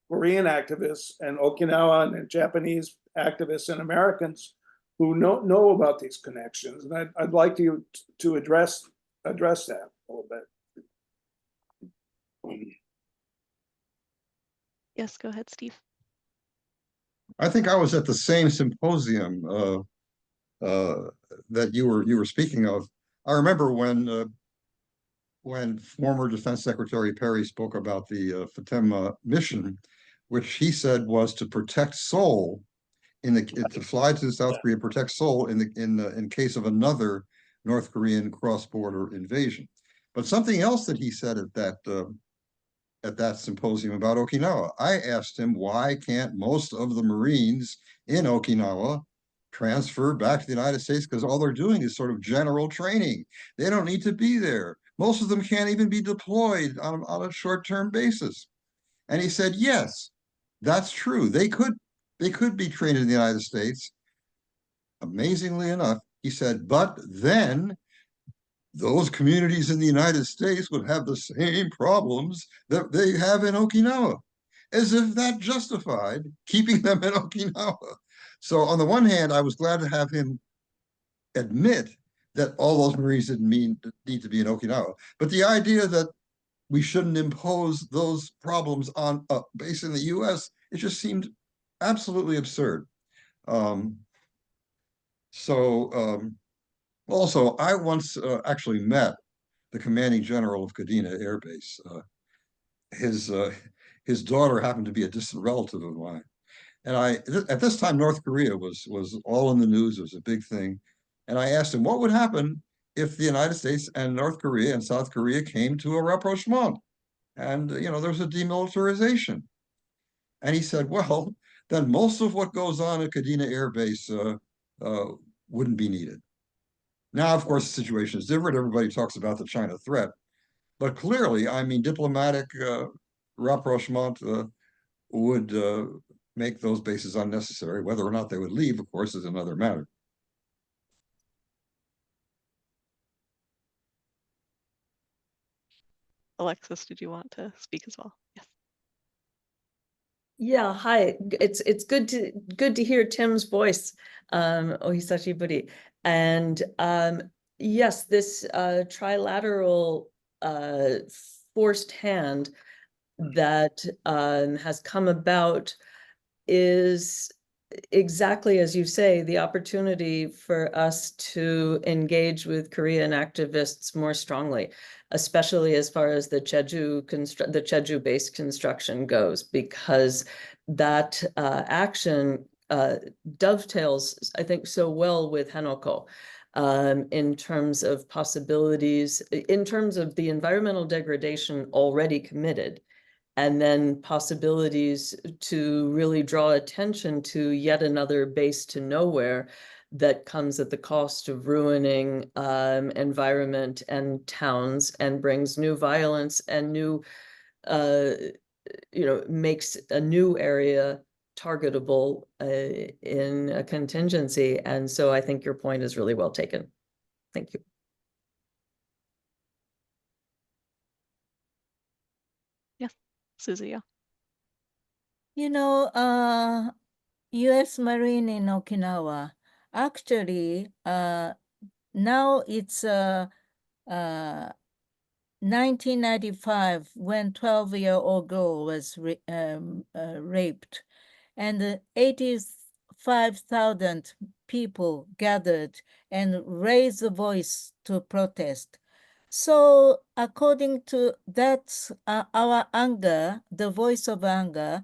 Korean activists and Okinawan and Japanese activists and Americans who know about these connections. And I'd like you to address that a little bit. Yes, go ahead, Steve. I think I was at the same symposium that you were speaking of. I remember when former Defense Secretary Perry spoke about the Futenma mission, which he said was to protect Seoul to fly to South Korea, protect Seoul in case of another North Korean cross-border invasion. But something else that he said at that symposium about Okinawa, I asked him, why can't most of the Marines in Okinawa transfer back to the United States? Because all they're doing is sort of general training. They don't need to be there. Most of them can't even be deployed on a short-term basis. And he said, yes, that's true. They could be trained in the United States. Amazingly enough, he said, but then those communities in the United States would have the same problems that they have in Okinawa, as if that justified keeping them in Okinawa. So on the one hand, I was glad to have him admit that all those Marines didn't need to be in Okinawa. But the idea that we shouldn't impose those problems on a base in the US, it just seemed absolutely absurd. Also, I once actually met the commanding general of Kadena Airbase. His daughter happened to be a distant relative of mine. And at this time, North Korea was all in the news. It was a big thing. And I asked him what would happen if the United States and North Korea and South Korea came to a rapprochement. And, there's a demilitarization. And he said, well, then most of what goes on at Kadena Air Base wouldn't be needed. Now, of course, the situation is different. Everybody talks about the China threat. But clearly, I mean, diplomatic rapprochement would make those bases unnecessary. Whether or not they would leave, of course, is another matter. Alexis, did you want to speak as well? Yes. Yeah, hi. It's good to hear Tim's voice, Ohisashiburi. And yes, this trilateral forced hand that has come about is exactly as you say, the opportunity for us to engage with Korean activists more strongly, especially as far as the Jeju base construction goes, because that action dovetails, I think, so well with Hanoko. In terms of possibilities, in terms of the environmental degradation already committed, and then possibilities to really draw attention to yet another base to nowhere that comes at the cost of ruining environment and towns and brings new violence and new, makes a new area targetable in a contingency. And so I think your point is really well taken. Thank you. Yes, Suzuya. U.S. Marine in Okinawa, actually, now it's 1995 when 12-year-old girl was raped, and 85,000 people gathered and raised the voice to protest. So according to that, our anger, the voice of anger,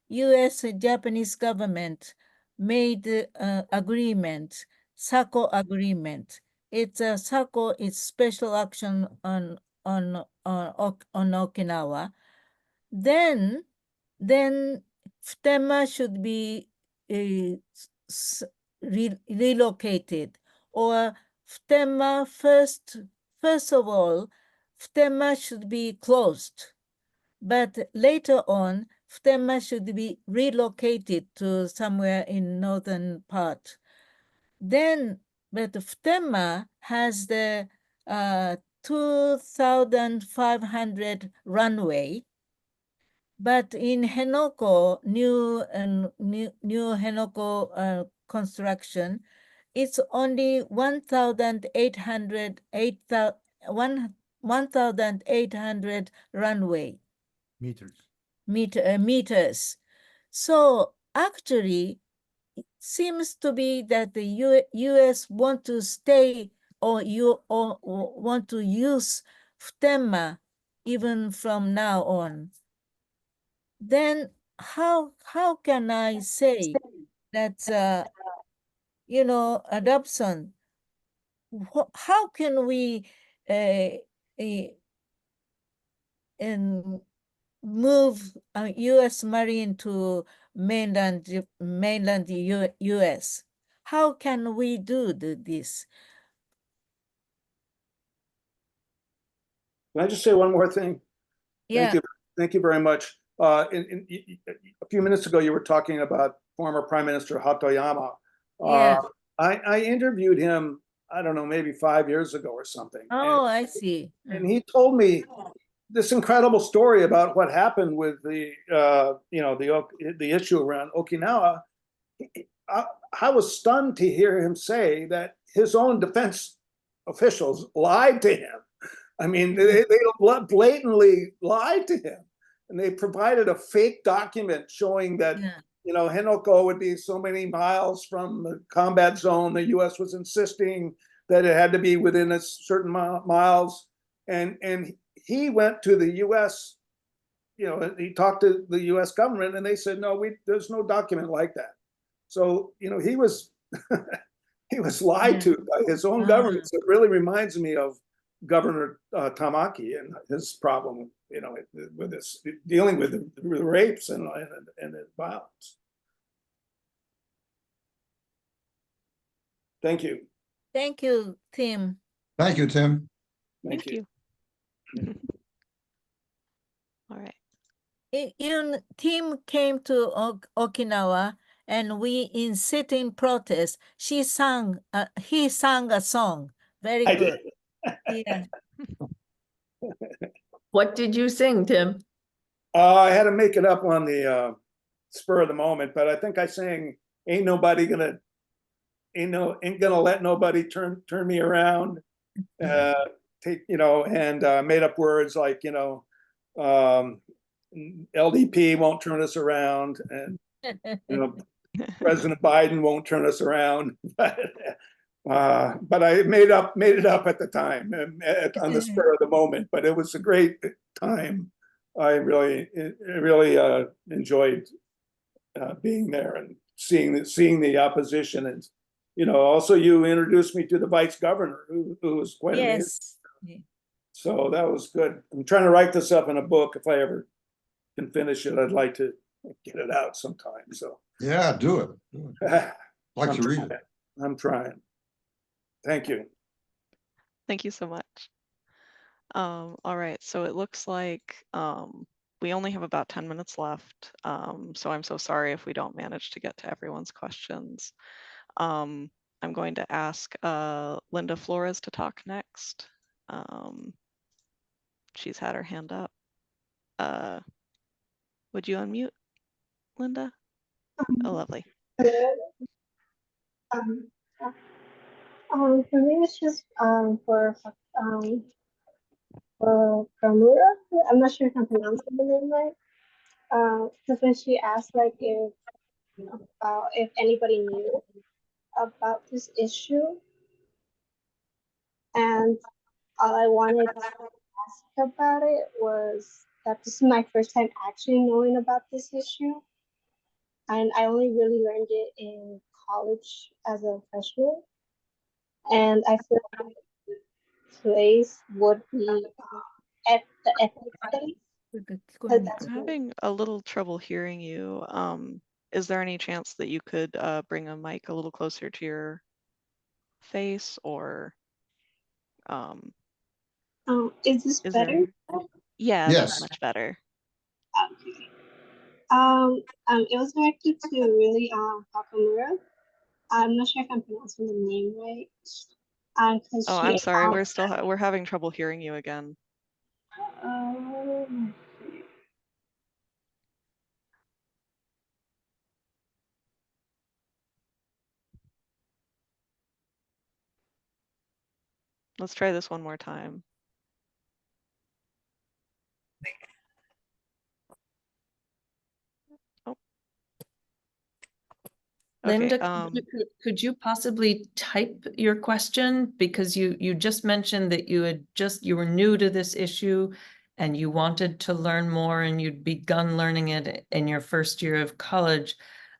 U.S. Japanese government made agreement, SACO agreement. It's a SACO is special action on Okinawa. Then FTEMA should be relocated, or FTEMA first of all, FTEMA should be closed. But later on, FTEMA should be relocated to somewhere in northern part. Then, but FTEMA has the 2,500 runway, but in Henoko, new Henoko construction, it's only 1,800 runway. Meters. So actually, it seems to be that the U.S. want to stay or want to use FTEMA even from now on. Then how can I say that adoption? How can we move U.S. Marine to mainland U.S.? How can we do this? Can I just say one more thing? Yeah. Thank you very much. A few minutes ago, you were talking about former Prime Minister Hatoyama. Yeah. I interviewed him, I don't know, maybe 5 years ago or something. Oh, I see. And he told me this incredible story about what happened with the issue around Okinawa. I was stunned to hear him say that his own defense officials lied to him. I mean, they blatantly lied to him, and they provided a fake document showing that you know, Henoko would be so many miles from the combat zone. The US was insisting that it had to be within a certain miles. And he went to the US, you know, he talked to the US government and they said, no, there's no document like that. So, you know, he was he was lied to by his own government. So it really reminds me of Governor Tamaki and his problem, you know, with this dealing with the rapes and the violence. Thank you. Thank you, Tim. Thank you, Tim. Thank you. All right. Tim came to Okinawa, and we in sitting protest. He sang a song. Very I good. did. Yeah. What did you sing, Tim? I had to make it up on the spur of the moment, but I think I sang "Ain't gonna let nobody turn me around." You know, and made up words like, you know, LDP won't turn us around, and you know, President Biden won't turn us around. But I made it up at the time on the spur of the moment. But it was a great time. I really enjoyed being there and seeing the opposition, and you know, also you introduced me to the vice governor, who was quite amazing. So that was good. I'm trying to write this up in a book. If I ever can finish it, I'd like to get it out sometime. So yeah, do it. I'd like to read it. I'm trying. Thank you. Thank you so much. All right, so it looks like we only have about 10 minutes left. So I'm so sorry if we don't manage to get to everyone's questions. I'm going to ask Linda Flores to talk next. She's had her hand up. Would you unmute, Linda? Oh, lovely. For me, it's just for Kamura. I'm not sure if I'm pronouncing the name right. Because when she asked like if anybody knew about this issue, and all I wanted to ask about it was that this is my first time actually knowing about this issue, and I only really learned it in college as a freshman, and I feel like place would be at the ethics studies. I'm having a little trouble hearing you. Is there any chance that you could bring a mic a little closer to your face, or is this better? Yeah, yes. That's much better. Okay. It was directed to really Hakamura. I'm not sure if I'm pronouncing the name right. Oh, I'm sorry. We're having trouble hearing you again. Let's try this one more time. Oh. Linda, okay, could you possibly type your question, because you just mentioned that you were new to this issue and you wanted to learn more and you'd begun learning it in your first year of college.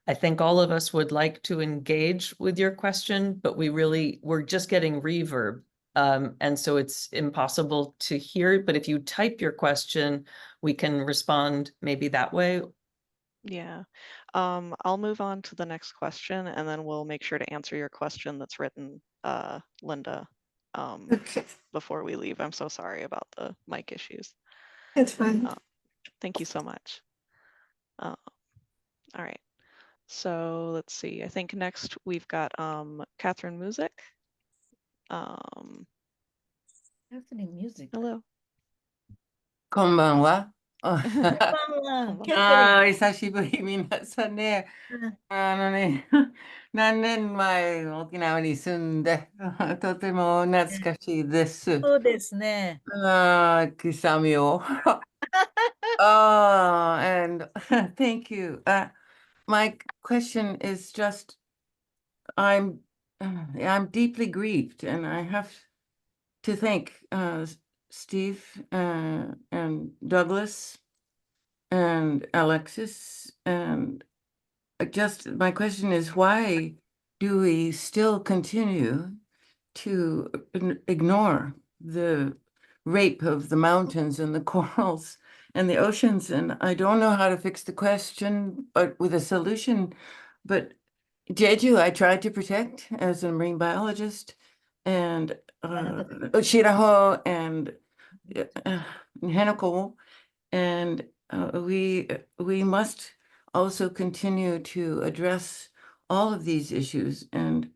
I think all of us would like to engage with your question, but we're just getting reverb. And so it's impossible to hear, but if you type your question, we can respond maybe that way. Yeah, I'll move on to the next question, and then we'll make sure to answer your question that's written, Linda, before we leave. I'm so sorry about the mic issues. It's fine. Thank you so much. All right, so let's see. I think next we've got Catherine Music. Catherine Music. Hello. こんばんは。久しぶり、皆さんね。何年前、沖縄に住んで、とても懐かしいです。そうですね。Kisame yo. And thank you. my question is just, I'm deeply grieved, and I have to thank Steve and Douglas and Alexis, and just my question is, why do we still continue to ignore the rape of the mountains and the corals and the oceans? And I don't know how to fix the question, but with a solution. But Jeju, I tried to protect as a marine biologist, and Shiraho and Henoko, and we must also continue to address all of these issues. And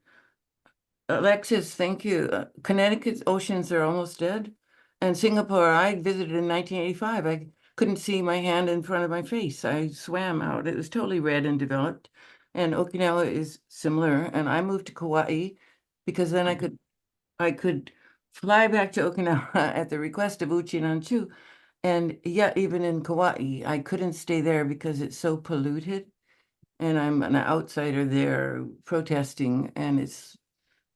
Alexis, thank you. Connecticut's oceans are almost dead. And Singapore, I visited in 1985. I couldn't see my hand in front of my face. I swam out. It was totally red and developed. And Okinawa is similar. And I moved to Kauai because then I could fly back to Okinawa at the request of Uchi Nanchu. And yet, even in Kauai, I couldn't stay there because it's so polluted. And I'm an outsider there protesting. And it's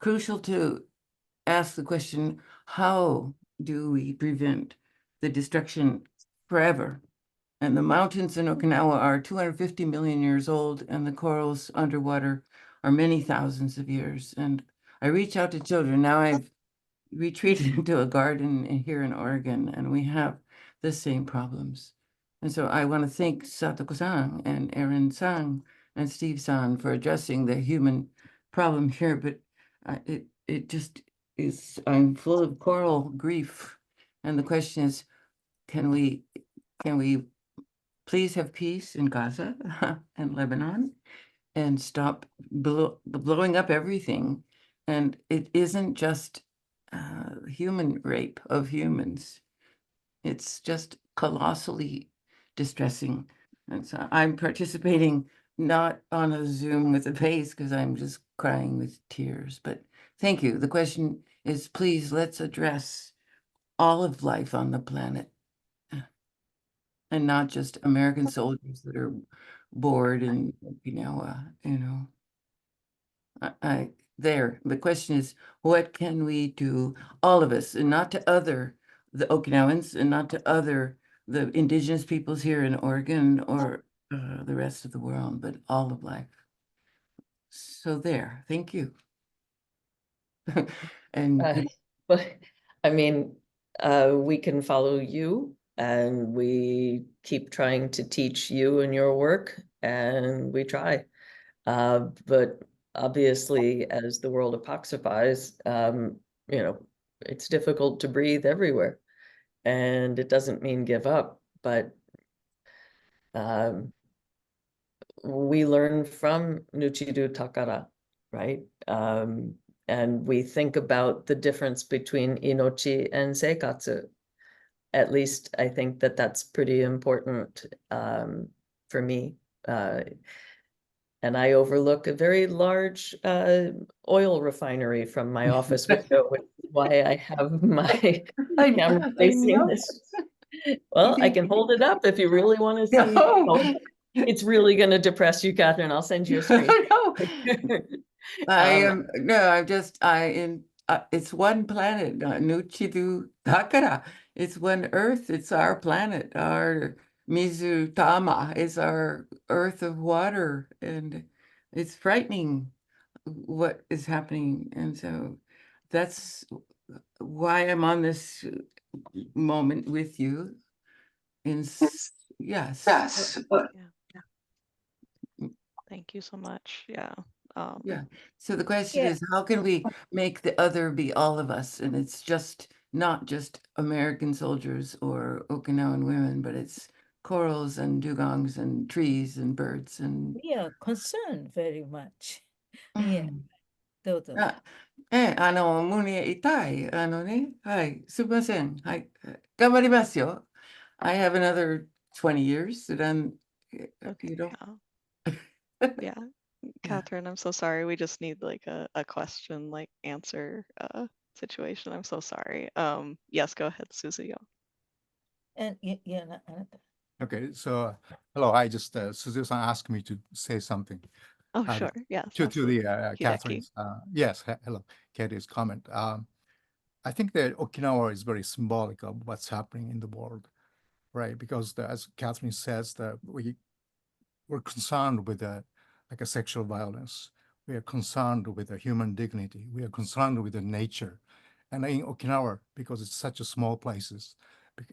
crucial to ask the question, how do we prevent the destruction forever? And the mountains in Okinawa are 250 million years old, and the corals underwater are many thousands of years. And I reach out to children. Now I've retreated into a garden here in Oregon, and we have the same problems. And so I want to thank Satoko-san and Erin-san and Steve-san for addressing the human problem here, but it just is, I'm full of coral grief. And the question is, can we please have peace in Gaza and Lebanon and stop blowing up everything? And it isn't just human rape of humans. It's just colossally distressing. And so I'm participating not on a Zoom with a face because I'm just crying with tears. But thank you. The question is, please, let's address all of life on the planet and not just American soldiers that are bored in Okinawa, you know. The question is, what can we do, all of us, and not to the Okinawans, and not to the indigenous peoples here in Oregon or the rest of the world, but all of life. So there, thank you. And But I mean, we can follow you, and we keep trying to teach you and your work, and we try. But obviously, as the world epoxifies, you know, it's difficult to breathe everywhere, and it doesn't mean give up, but we learn from Nuchidu Takara, right? And we think about the difference between inochi and seikatsu. At least I think that that's pretty important for me. And I overlook a very large oil refinery from my office window, which is why I have my camera facing this. Well, I can hold it up if you really want to see. No. It's really going to depress you, Catherine. I'll send you a screen. No. It's one planet, Nuchidu Takara. It's one Earth. It's our planet. Our Mizutama is our Earth of water, and it's frightening what is happening. And so that's why I'm on this moment with you. Yes. Yeah. Thank you so much. Yeah. Yeah. So the question is, how can we make the other be all of us? And it's just not just American soldiers or Okinawan women, but it's corals and dugongs and trees and birds and. We are concerned very much. Yeah. どうぞ。胸痛い。ね。はい。すみません。はい。頑張りますよ。I have another 20 years that I'm, you know. Yeah. Catherine, I'm so sorry. We just need like a question, like answer situation. I'm so sorry. Yes, go ahead, Suzuyo. And yeah, Okay, so hello, I just Suzuki-san asked me to say something Oh, sure. Yes. to absolutely. the Catherine's yes, hello, Katie's comment. I think that Okinawa is very symbolic of what's happening in the world, right? Because as Catherine says, that we're concerned with like a sexual violence. We are concerned with the human dignity. We are concerned with the nature. And in Okinawa, because it's such a small places,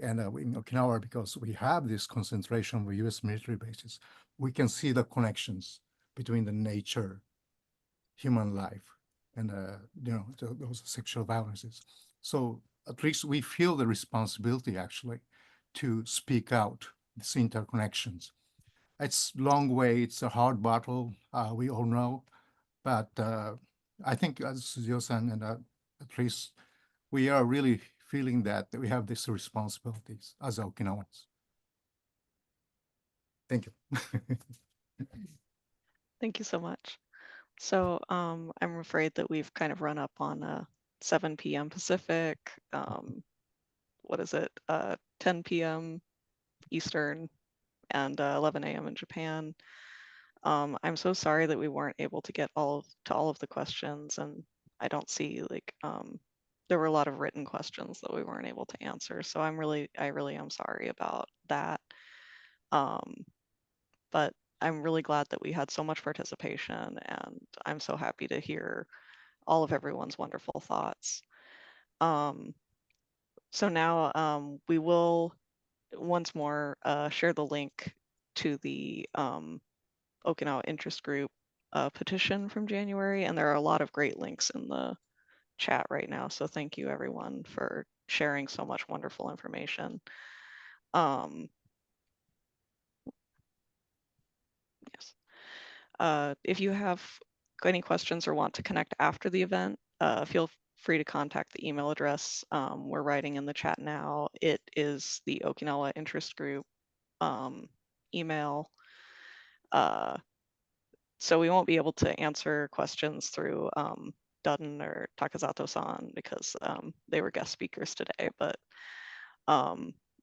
and in Okinawa, because we have this concentration of US military bases, we can see the connections between the nature, human life, and those sexual violences. So at least we feel the responsibility actually to speak out these interconnections. It's a long way, it's a hard battle, we all know, but I think as Suzuki-san and at least we are really feeling that we have these responsibilities as Okinawans. Thank you. Thank you so much. So I'm afraid that we've kind of run up on 7 p.m. Pacific. What is it? 10 p.m. Eastern and 11 a.m. in Japan. I'm so sorry that we weren't able to get all of the questions, and I don't see like there were a lot of written questions that we weren't able to answer. So I really am sorry about that. But I'm really glad that we had so much participation, and I'm so happy to hear all of everyone's wonderful thoughts. So now we will once more share the link to the Okinawa Interest Group petition from January, and there are a lot of great links in the chat right now. So thank you everyone for sharing so much wonderful information. Yes. If you have any questions or want to connect after the event, feel free to contact the email address we're writing in the chat now. It is the Okinawa Interest Group email. So we won't be able to answer questions through Dutton or Takazato-san because they were guest speakers today, but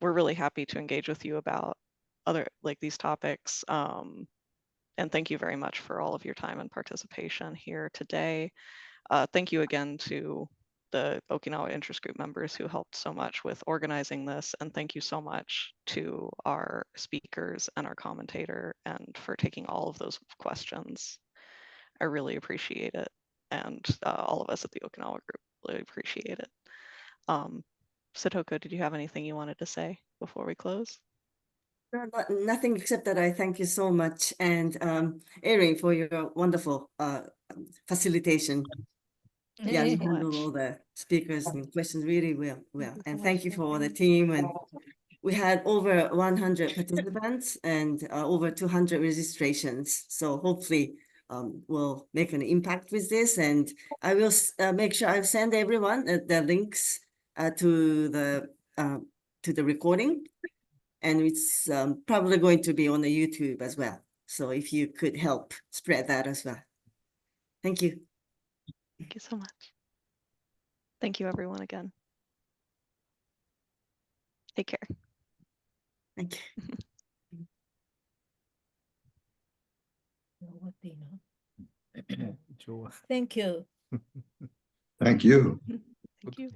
we're really happy to engage with you about these topics. And thank you very much for all of your time and participation here today. Thank you again to the Okinawa Interest Group members who helped so much with organizing this. And thank you so much to our speakers and our commentator and for taking all of those questions. I really appreciate it. And all of us at the Okinawa group really appreciate it. Satoko, did you have anything you wanted to say before we close? Nothing except that I thank you so much, and Erin, for your wonderful facilitation. Yeah, you handled all the speakers and questions really well. And thank you for the team. And we had over 100 participants and over 200 registrations. So hopefully we'll make an impact with this. And I will make sure I'll send everyone the links to the recording. And it's probably going to be on the YouTube as well. So if you could help spread that as well. Thank you. Thank you so much. Thank you, everyone, again. Take care. Thank you. Thank you. Thank you. Thank you.